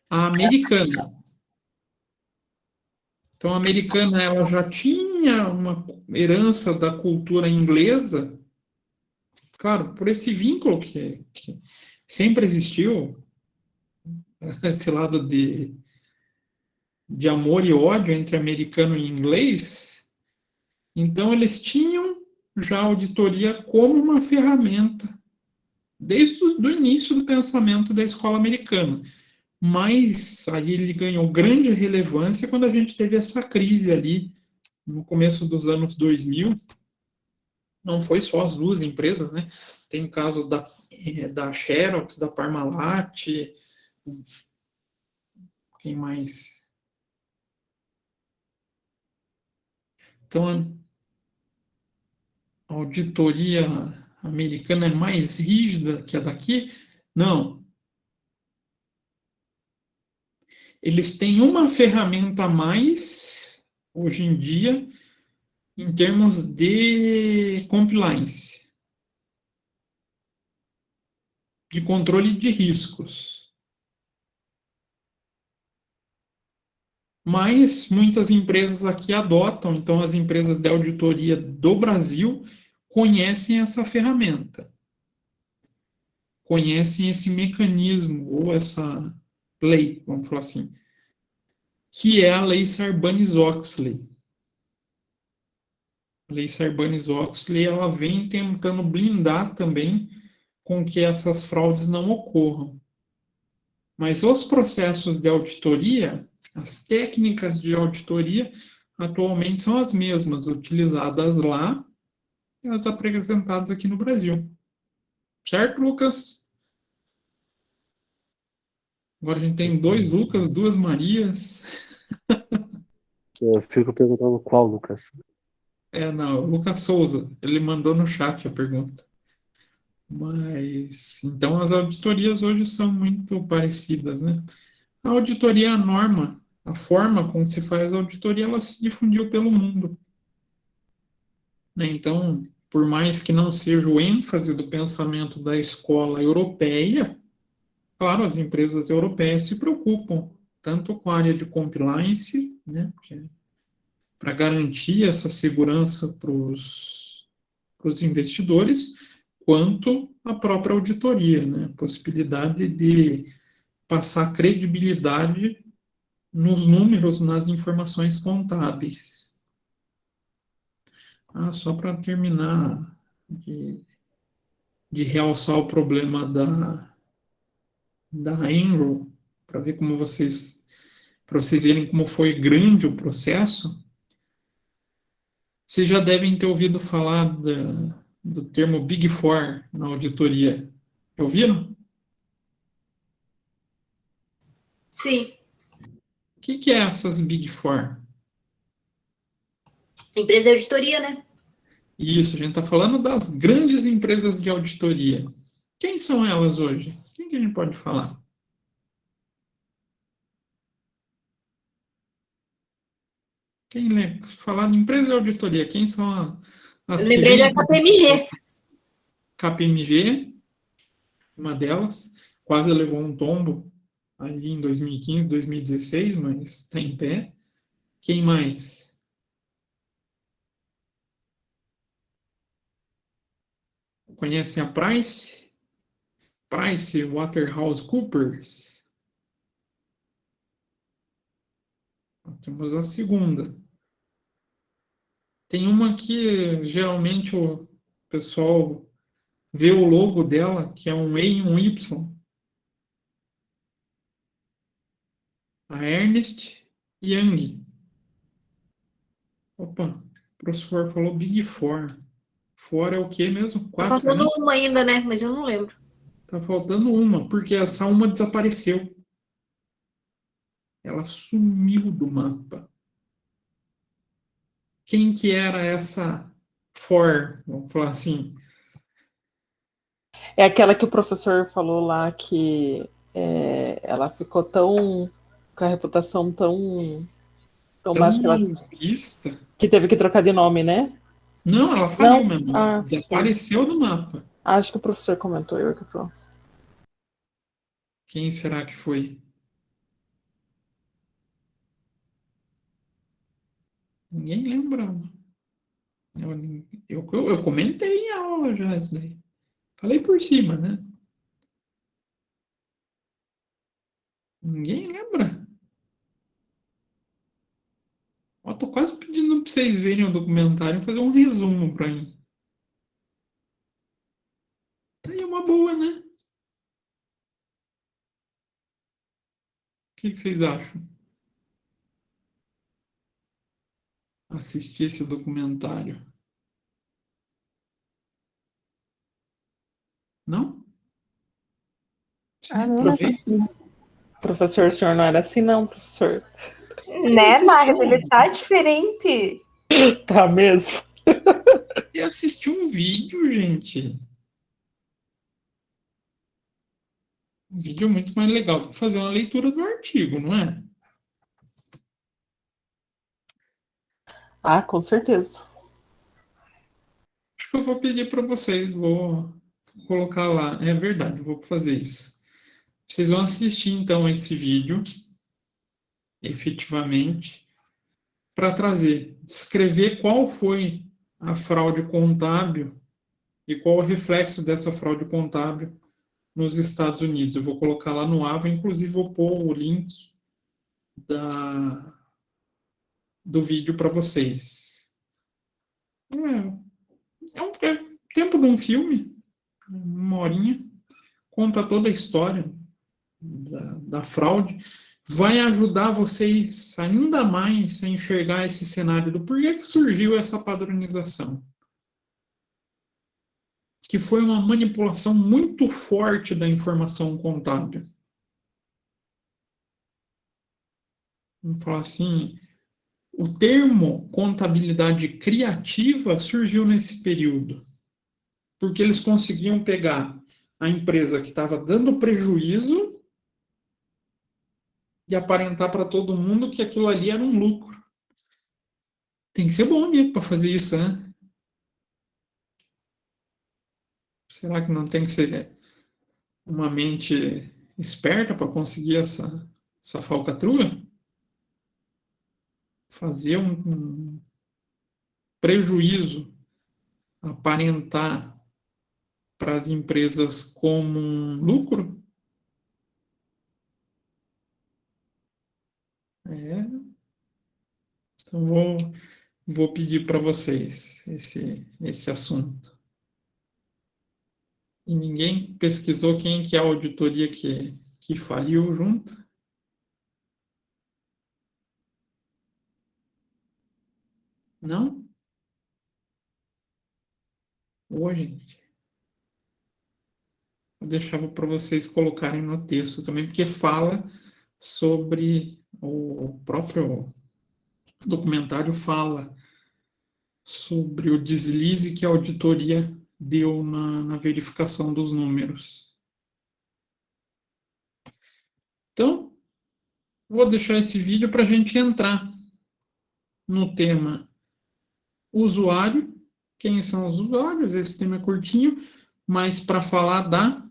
A americana. Então, a americana ela já tinha uma herança da cultura inglesa claro, por esse vínculo que sempre existiu, esse lado de amor e ódio entre americano e inglês, então eles tinham já a auditoria como uma ferramenta, desde o início do pensamento da escola americana. Mas aí ele ganhou grande relevância quando a gente teve essa crise ali, no começo dos anos 2000. Não foi só as duas empresas, né? Tem o caso da Xerox, da Parmalat, quem mais? Então, a auditoria americana é mais rígida que a daqui? Não. Eles têm uma ferramenta a mais, hoje em dia, em termos de compliance, de controle de riscos. Mas muitas empresas aqui adotam, então as empresas de auditoria do Brasil conhecem essa ferramenta, conhecem esse mecanismo, ou essa lei, vamos falar assim, que é a Lei Sarbanes-Oxley. A Lei Sarbanes-Oxley, ela vem tentando blindar também com que essas fraudes não ocorram. Mas os processos de auditoria, as técnicas de auditoria, atualmente são as mesmas utilizadas lá e as apresentadas aqui no Brasil. Certo, Lucas? Agora a gente tem 2 Lucas, 2 Marias. Eu fico perguntando qual, Lucas. Não, Lucas Souza, ele mandou no chat a pergunta. Mas, então as auditorias hoje são muito parecidas, né? A auditoria é a norma, a forma como se faz a auditoria, ela se difundiu pelo mundo, né? Então, por mais que não seja o ênfase do pensamento da escola europeia, claro, as empresas europeias se preocupam tanto com a área de compliance, né, para garantir essa segurança para os investidores, quanto a própria auditoria, né, possibilidade de passar credibilidade nos números, nas informações contábeis. Só para terminar de realçar o problema da Enron, para ver como para vocês verem como foi grande o processo, vocês já devem ter ouvido falar do termo Big Four na auditoria. Ouviram? Sim. O que é essas Big Four? Empresa de auditoria, né? Isso, a gente está falando das grandes empresas de auditoria. Quem são elas hoje? Quem que a gente pode falar? Quem lembra? Falar de empresa de auditoria, quem são as Eu que lembrei da vêm? KPMG. KPMG, uma delas, quase levou um tombo ali em 2015, 2016, mas está em pé. Quem mais? Conhecem a Price? Price Waterhouse-Coopers? Temos a segunda. Tem uma que geralmente o pessoal vê o logo dela, que é um E e um Y. A Ernst Young. Opa, o professor falou Big Four. Four é o quê mesmo? Tá 4, faltando né? uma ainda, né? Mas eu não lembro. Tá faltando uma, porque essa uma desapareceu. Ela sumiu do mapa. Quem que era essa Four? Vamos falar assim. É aquela que o professor falou lá que ela ficou com a reputação tão Tão baixa mal vista. que teve que trocar de nome, né? Não, ela faliu Não? mesmo. Ah, Desapareceu do mapa. acho que o professor comentou, eu que tô. Quem será que foi? Ninguém lembra. Eu comentei em aula já isso daí. Falei por cima, né? Ninguém lembra? Eu tô quase pedindo para vocês verem o documentário e fazer um resumo para mim. Tá aí uma boa, né? O que vocês acham? Assistir esse documentário. Não? Não Aproveita. Professor, o senhor não era assim, não, professor. Né, Marcos? Ele tá diferente. Tá mesmo? E assistir um vídeo, gente. Um vídeo é muito mais legal do que fazer uma leitura do artigo, não é? Ah, com certeza. Acho que eu vou pedir para vocês, vou colocar lá. É verdade, vou fazer isso. Vocês vão assistir, então, esse vídeo, efetivamente, para descrever qual foi a fraude contábil e qual o reflexo dessa fraude contábil nos Estados Unidos. Eu vou colocar lá no AVA, inclusive vou pôr o link do vídeo para vocês. É tempo de um filme, uma horinha, conta toda a história da fraude, vai ajudar vocês ainda mais a enxergar esse cenário do porquê que surgiu essa padronização. Que foi uma manipulação muito forte da informação contábil. Vamos falar assim, o termo contabilidade criativa surgiu nesse período, porque eles conseguiam pegar a empresa que estava dando prejuízo e aparentar para todo mundo que aquilo ali era um lucro. Tem que ser bom mesmo para fazer isso, né? Será que não tem que ser uma mente esperta para conseguir essa falcatrua? Fazer um prejuízo, aparentar para as empresas como um lucro? Então, vou pedir para vocês esse assunto. E ninguém pesquisou quem que é a auditoria que faliu junto? Não? Ô, gente. Eu deixava para vocês colocarem no texto também, porque fala sobre o próprio documentário fala sobre o deslize que a auditoria deu na verificação dos números. Então, vou deixar esse vídeo para a gente entrar no tema usuário. Quem são os usuários? Esse tema é curtinho, mas para falar da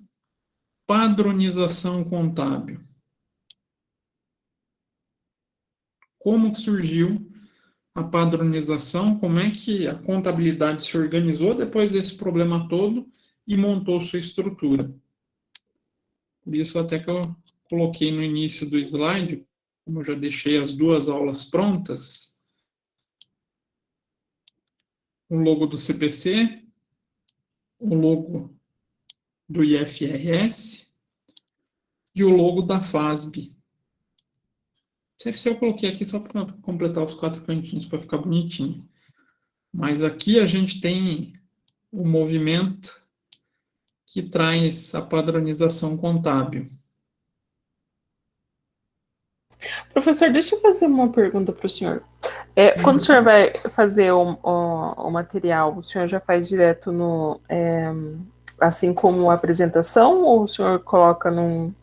padronização contábil. Como surgiu a padronização, como é que a contabilidade se organizou depois desse problema todo e montou sua estrutura. Por isso até que eu coloquei no início do slide, como eu já deixei as duas aulas prontas, o logo do CPC, o logo do IFRS e o logo da FASB. CFC eu coloquei aqui só para completar os 4 cantinhos, para ficar bonitinho. Mas aqui a gente tem o movimento que traz a padronização contábil. Professor, deixa eu fazer uma pergunta para o senhor. Quando o senhor vai fazer o material, o senhor já faz direto no... assim como a apresentação, ou o senhor coloca num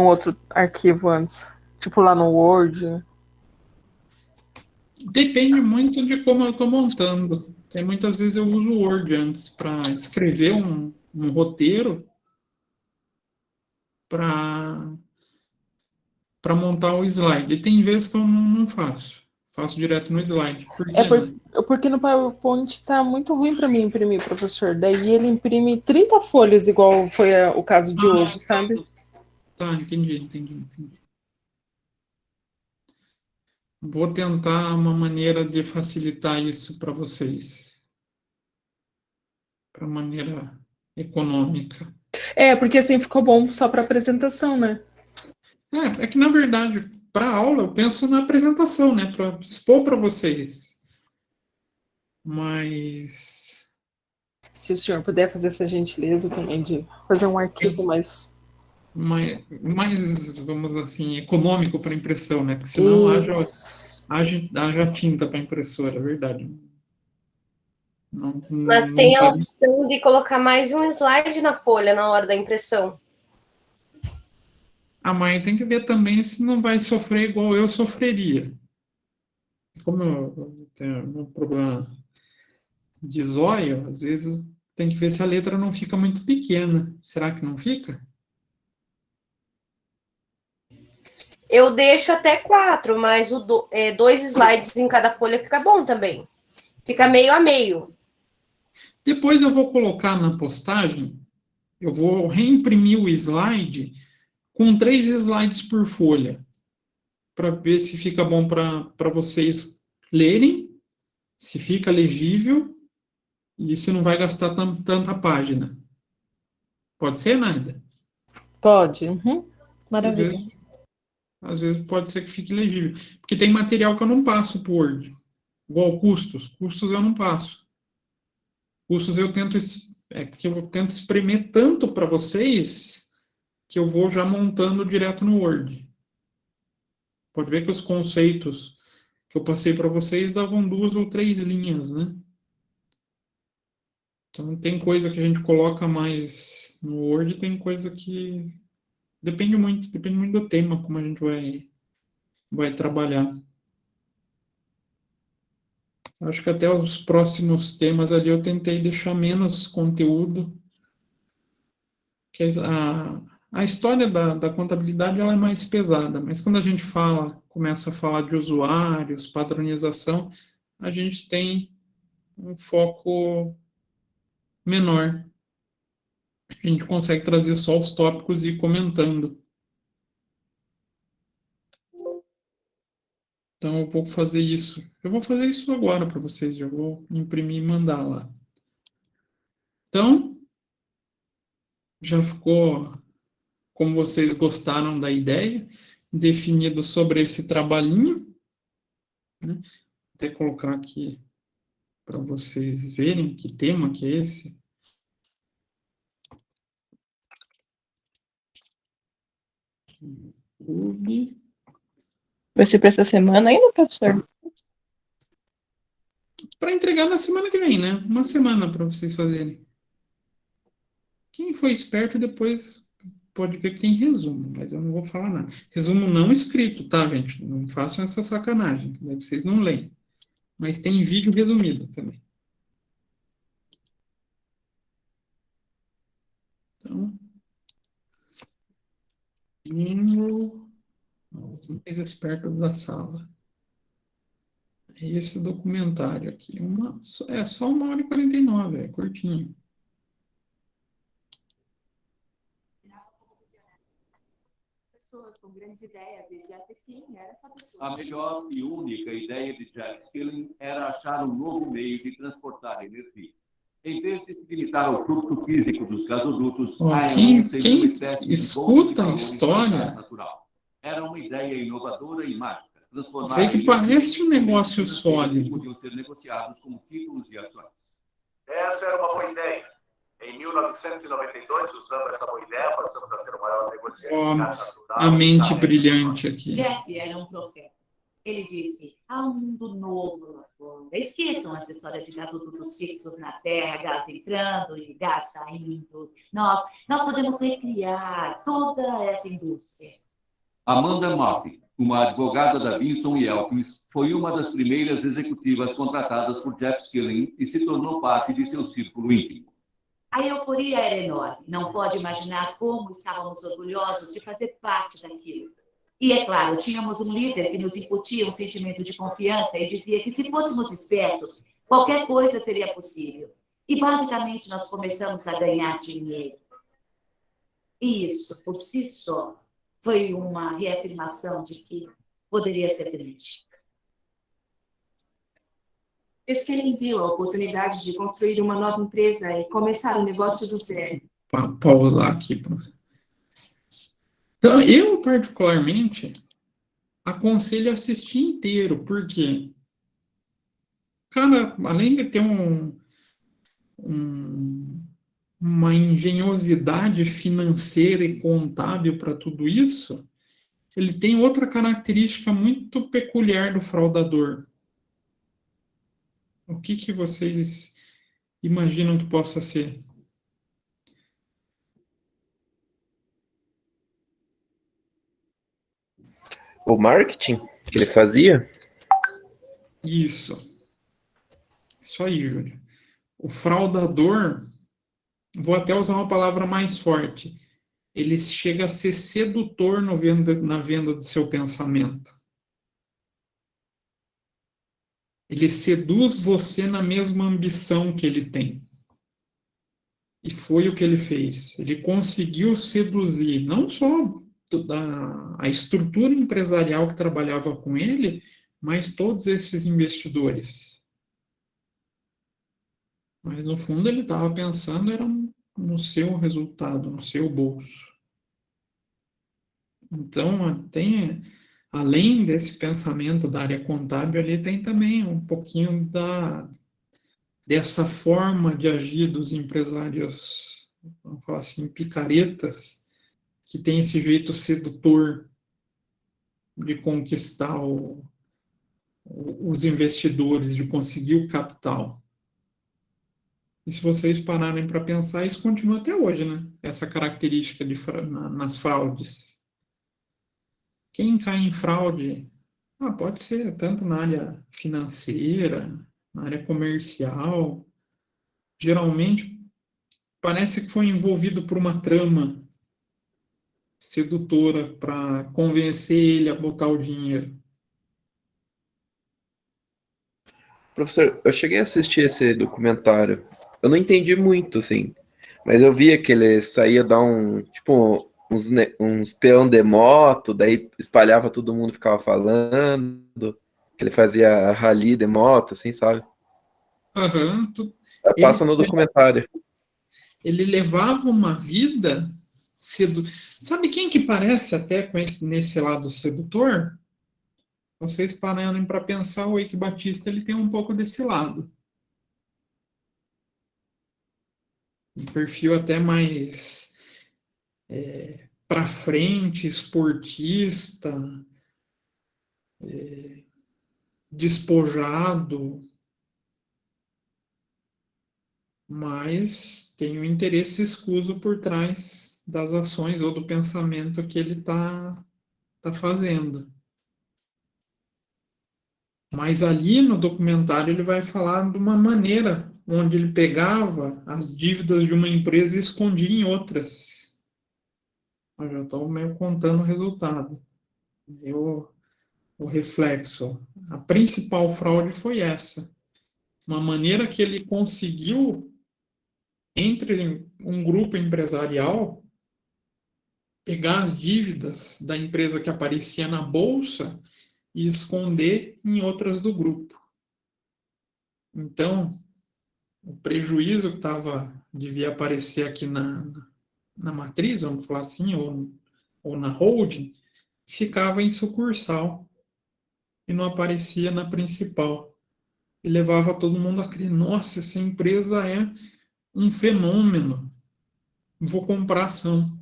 outro arquivo antes? Tipo lá no Word? Depende muito de como eu estou montando. Tem muitas vezes eu uso o Word antes para escrever um roteiro para montar o slide. E tem vezes que eu não faço. Faço direto no slide. Por quê, Porque no PowerPoint tá muito ruim para mim imprimir, professor. Daí ele imprime 30 folhas, igual foi o caso de hoje, sabe? Tá, entendi. Vou tentar uma maneira de facilitar isso para vocês. Para maneira econômica. Porque assim ficou bom só para apresentação, né? É que, na verdade, para aula eu penso na apresentação, né? Para expor para vocês. Mas... Se o senhor puder fazer essa gentileza também de fazer um arquivo mais, vamos assim, econômico para impressão, né? Porque senão haja tinta para impressora, é verdade. Mas tem a opção de colocar mais um slide na folha na hora da impressão. Mas tem que ver também se não vai sofrer igual eu sofreria. Como eu tenho um problema de zóio, às vezes tem que ver se a letra não fica muito pequena. Será que não fica? Eu deixo até 4, mas 2 slides em cada folha fica bom também. Fica meio a meio. Depois eu vou colocar na postagem, eu vou reimprimir o slide com 3 slides por folha, para ver se fica bom para vocês lerem, se fica legível e se não vai gastar tanta página. Pode ser, Naida? Pode. Maravilha. Às vezes pode ser que fique legível. Porque tem material que eu não passo por Word. Igual custos. Custos eu não passo. Custos eu tento espremer tanto para vocês que eu vou já montando direto no Word. Pode ver que os conceitos que eu passei para vocês davam 2 ou 3 linhas, né? Então, tem coisa que a gente coloca mais no Word, tem coisa que depende muito do tema, como a gente vai trabalhar. Acho que até os próximos temas ali eu tentei deixar menos conteúdo, que a história da contabilidade ela é mais pesada, mas quando a gente começa a falar de usuários, padronização, a gente tem um foco menor. A gente consegue trazer só os tópicos e ir comentando. Então, eu vou fazer isso. Eu vou fazer isso agora para vocês. Eu vou imprimir e mandar lá. Então, já ficou, como vocês gostaram da ideia, definido sobre esse trabalhinho. Né? Vou até colocar aqui para vocês verem que tema que é esse. Vai ser para essa semana ainda, professor? Para entregar na semana que vem, né? Uma semana para vocês fazerem. Quem foi esperto depois pode ver que tem resumo, mas eu não vou falar nada. Resumo não escrito, tá, gente? Não façam essa sacanagem, daí vocês não leem. Mas tem vídeo resumido também. Então, os mais espertos da sala. É esse documentário aqui. É só 1h49, é curtinho. Com grandes ideias de Jeff Skilling era essa pessoa. A melhor e única ideia de Jeff Skilling era achar um novo meio de transportar energia. Em vez de se limitar ao fluxo físico dos gasodutos, quem escuta a história era uma ideia inovadora e mágica. Vê que parece um negócio sólido. Podiam ser negociados como títulos e ações. Essa era uma boa ideia. Em 1992, usando essa boa ideia, passamos a ser o maior negociador natural. A mente brilhante aqui. Jeff era um profeta. Ele disse, há um mundo novo lá fora. Esqueçam essa história de gasodutos fixos na Terra, gás entrando e gás saindo. Nós podemos recriar toda essa indústria. Amanda Murphy, uma advogada da Vinson & Elkins, foi uma das primeiras executivas contratadas por Jeff Skilling e se tornou parte de seu círculo íntimo. A euforia era enorme. Não pode imaginar como estávamos orgulhosos de fazer parte daquilo. E, é claro, tínhamos um líder que nos incutia um sentimento de confiança e dizia que, se fôssemos espertos, qualquer coisa seria possível. E, basicamente, nós começamos a ganhar dinheiro. E isso, por si só, foi uma reafirmação de que poderia ser grande. Diz que ele viu a oportunidade de construir uma nova empresa e começar um negócio do zero. Pausar aqui. Então, eu, particularmente, aconselho assistir inteiro, porque, cara, além de ter uma engenhosidade financeira e contábil para tudo isso, ele tem outra característica muito peculiar do fraudador. O que vocês imaginam que possa ser? O marketing que ele fazia? Isso. Isso aí, Júlio. O fraudador, vou até usar uma palavra mais forte, ele chega a ser sedutor na venda do seu pensamento. Ele seduz você na mesma ambição que ele tem. E foi o que ele fez. Ele conseguiu seduzir não só a estrutura empresarial que trabalhava com ele, mas todos esses investidores. Mas, no fundo, ele estava pensando era no seu resultado, no seu bolso. Então, além desse pensamento da área contábil, ali tem também um pouquinho dessa forma de agir dos empresários, vamos falar assim, picaretas, que tem esse jeito sedutor de conquistar os investidores, de conseguir o capital. E se vocês pararem para pensar, isso continua até hoje, né? Essa característica nas fraudes. Quem cai em fraude, pode ser tanto na área financeira, na área comercial. Geralmente, parece que foi envolvido por uma trama sedutora para convencer ele a botar o dinheiro. Professor, eu cheguei a assistir esse documentário. Eu não entendi muito, assim. Mas eu via que ele saía dar uns peão de moto, daí espalhava todo mundo, ficava falando. Que ele fazia rally de moto, assim, sabe? Aham. Passa no documentário. Ele levava uma vida Sabe quem que parece até com nesse lado sedutor? Vocês pararem para pensar, o Eike Batista ele tem um pouco desse lado. Um perfil até mais para frente, esportista, despojado, mas tem um interesse escuso por trás das ações ou do pensamento que ele está fazendo. Mas ali no documentário ele vai falar de uma maneira onde ele pegava as dívidas de uma empresa e escondia em outras. Eu já estou meio contando o resultado. O reflexo. A principal fraude foi essa. Uma maneira que ele conseguiu, entre um grupo empresarial, pegar as dívidas da empresa que aparecia na bolsa e esconder em outras do grupo. Então, o prejuízo que devia aparecer aqui na matriz, vamos falar assim, ou na holding, ficava em sucursal e não aparecia na principal. E levava todo mundo a crer, nossa, essa empresa é um fenômeno, vou comprar ação.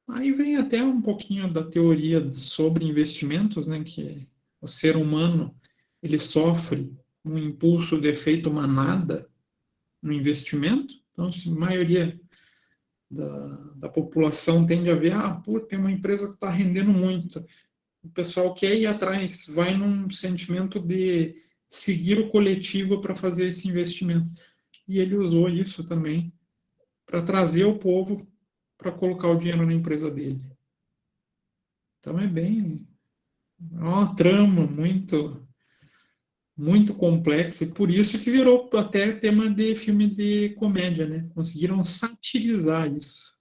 Aí vem até um pouquinho da teoria sobre investimentos, né, que o ser humano ele sofre um impulso de efeito manada no investimento. Então, a maioria da população tende a ver, tem uma empresa que está rendendo muito. O pessoal quer ir atrás, vai num sentimento de seguir o coletivo para fazer esse investimento. E ele usou isso também para trazer o povo para colocar o dinheiro na empresa dele. Então é uma trama muito complexa, e por isso que virou até tema de filme de comédia, né? Conseguiram satirizar isso.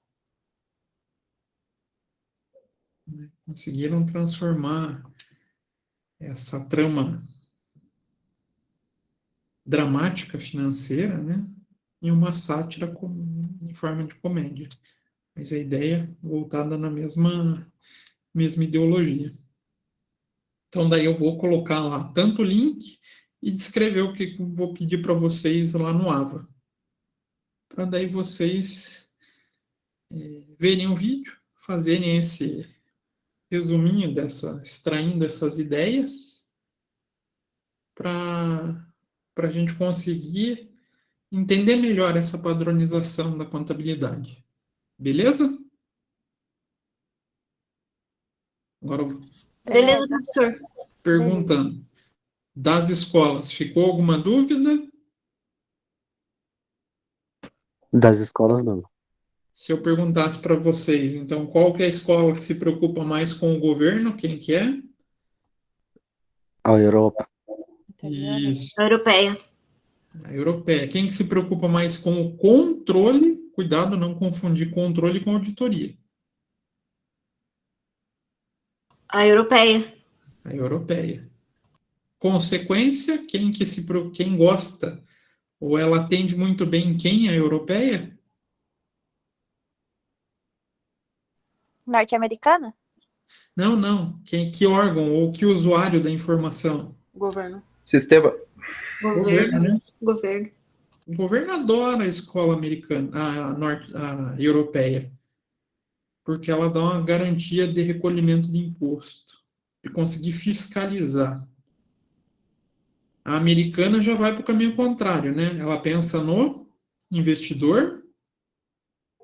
Né? Conseguiram transformar essa trama dramática financeira, né, em uma sátira em forma de comédia. Mas a ideia voltada na mesma ideologia. Então, daí eu vou colocar lá tanto o link e descrever o que eu vou pedir para vocês lá no AVA. Para daí vocês verem o vídeo, fazerem esse resuminho extraindo essas ideias, para a gente conseguir entender melhor essa padronização da contabilidade. Beleza? Agora, Beleza, professor. perguntando, das escolas, ficou alguma dúvida? Das escolas, não. Se eu perguntasse para vocês, então, qual que é a escola que se preocupa mais com o governo? Quem que é? A Europa. Isso, A europeia. a europeia. Quem que se preocupa mais com o controle? Cuidado, não confundir controle com auditoria. A europeia. A europeia. Consequência, quem gosta ou ela atende muito bem quem? A europeia? Norte-americana? Não. Que órgão ou que usuário da informação? Governo. Sistema. Governo, né? Governo. O governo adora a escola americana, a europeia, porque ela dá uma garantia de recolhimento de imposto, de conseguir fiscalizar. A americana já vai para o caminho contrário, né? Ela pensa no investidor,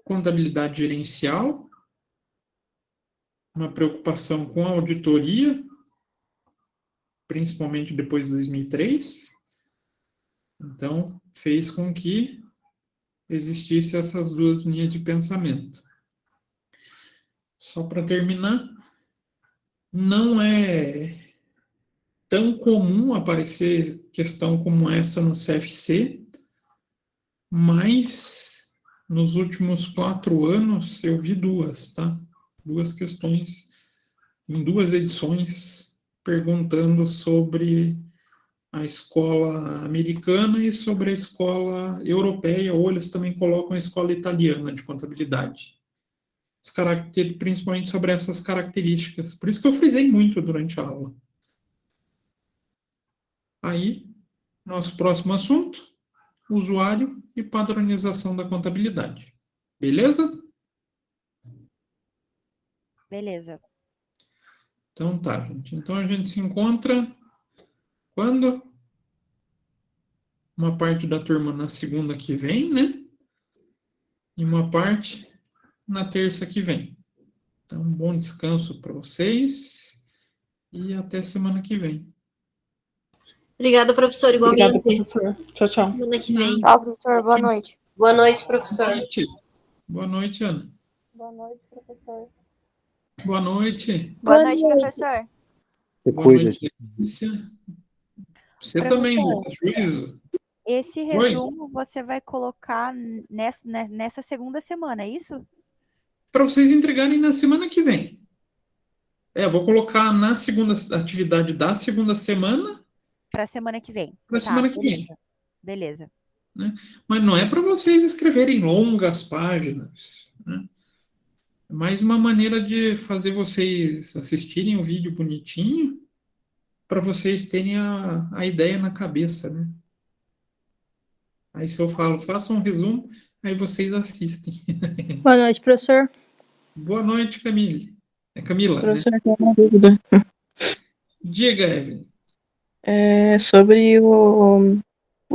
contabilidade gerencial, uma preocupação com a auditoria, principalmente depois de 2003. Então, fez com que existisse essas duas linhas de pensamento. Só para terminar, não é tão comum aparecer questão como essa no CFC, mas nos últimos 4 anos eu vi duas, tá? 2 questões em 2 edições perguntando sobre a escola americana e sobre a escola europeia, ou eles também colocam a escola italiana de contabilidade. Principalmente sobre essas características. Por isso que eu frisei muito durante a aula. Aí, nosso próximo assunto, usuário e padronização da contabilidade. Beleza? Beleza. Então tá, gente. Então a gente se encontra quando? Uma parte da turma na segunda que vem, né? E uma parte na terça que vem. Então, um bom descanso para vocês e até semana que vem. Obrigada, professor. Igualmente. Obrigada, professor. Tchau, tchau. Semana que vem. Tchau, professor. Boa noite. Boa noite, professor. Boa noite, Ana. Boa noite, professor. Boa noite. Boa noite, professor. Você Boa cuida. noite, Letícia. Você Professor, também, Lucas. Juízo. Esse Oi. resumo você vai colocar nessa segunda semana, é isso? Para vocês entregarem na semana que vem. Eu vou colocar na segunda atividade da segunda semana. Para a semana que vem. Para a semana que vem. Beleza. Né? Mas não é para vocês escreverem longas páginas. Né? É mais uma maneira de fazer vocês assistirem o vídeo bonitinho, para vocês terem a ideia na cabeça. Né? Aí se eu falo, façam um resumo, aí vocês assistem. Boa noite, professor. Boa noite, Camille. É Camila, Professor, né? tem uma dúvida. Diga, Evelyn. É sobre o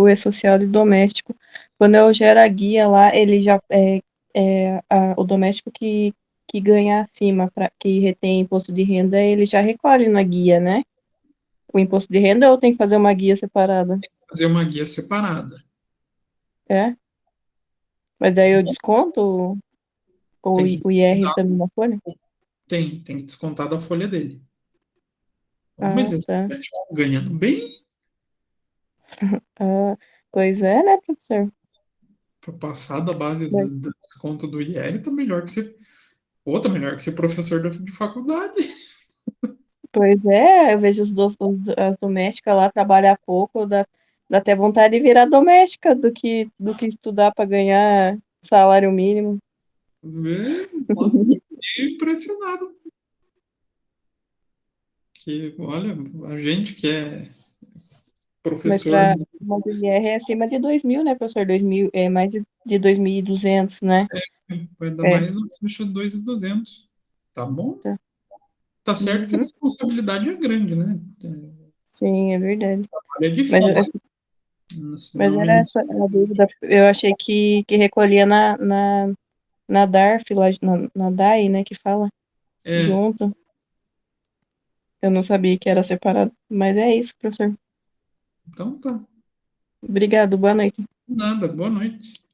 E-Social e doméstico. Quando eu gero a guia lá, ele já o doméstico que ganha acima, que retém imposto de renda, ele já recolhe na guia, né? O imposto de renda ou tem que fazer uma guia separada? Fazer uma guia separada. É? Mas aí eu desconto o IR também na folha? Tem que descontar da folha dele. Ah, Mas esse tá. médico tá ganhando bem Ah, pois é, né, professor? para passar da base Mas- do desconto do IR, tá melhor que ser. Ou tá melhor que ser professor de faculdade. Pois é, eu vejo as domésticas lá trabalhar pouco, dá até vontade de virar doméstica do que estudar para ganhar salário mínimo. Nossa, eu fiquei impressionado. Que, olha, a gente que é Mas, professor, mas o IR é acima de 2.000, né, professor? 2.000, é mais de 2.200, né? vai dar É. mais na faixa de 2.200. Tá bom? Tá. Tá certo que a Uhum. responsabilidade é grande, né? Sim, é verdade. É Mas, difícil. mas Senão, era essa a dúvida. Eu achei que recolhia na DARF, lá, na DAI, né, que fala, é, junto. Eu não sabia que era separado. Mas é isso, professor. então tá. Obrigado, boa noite. Nada, boa noite.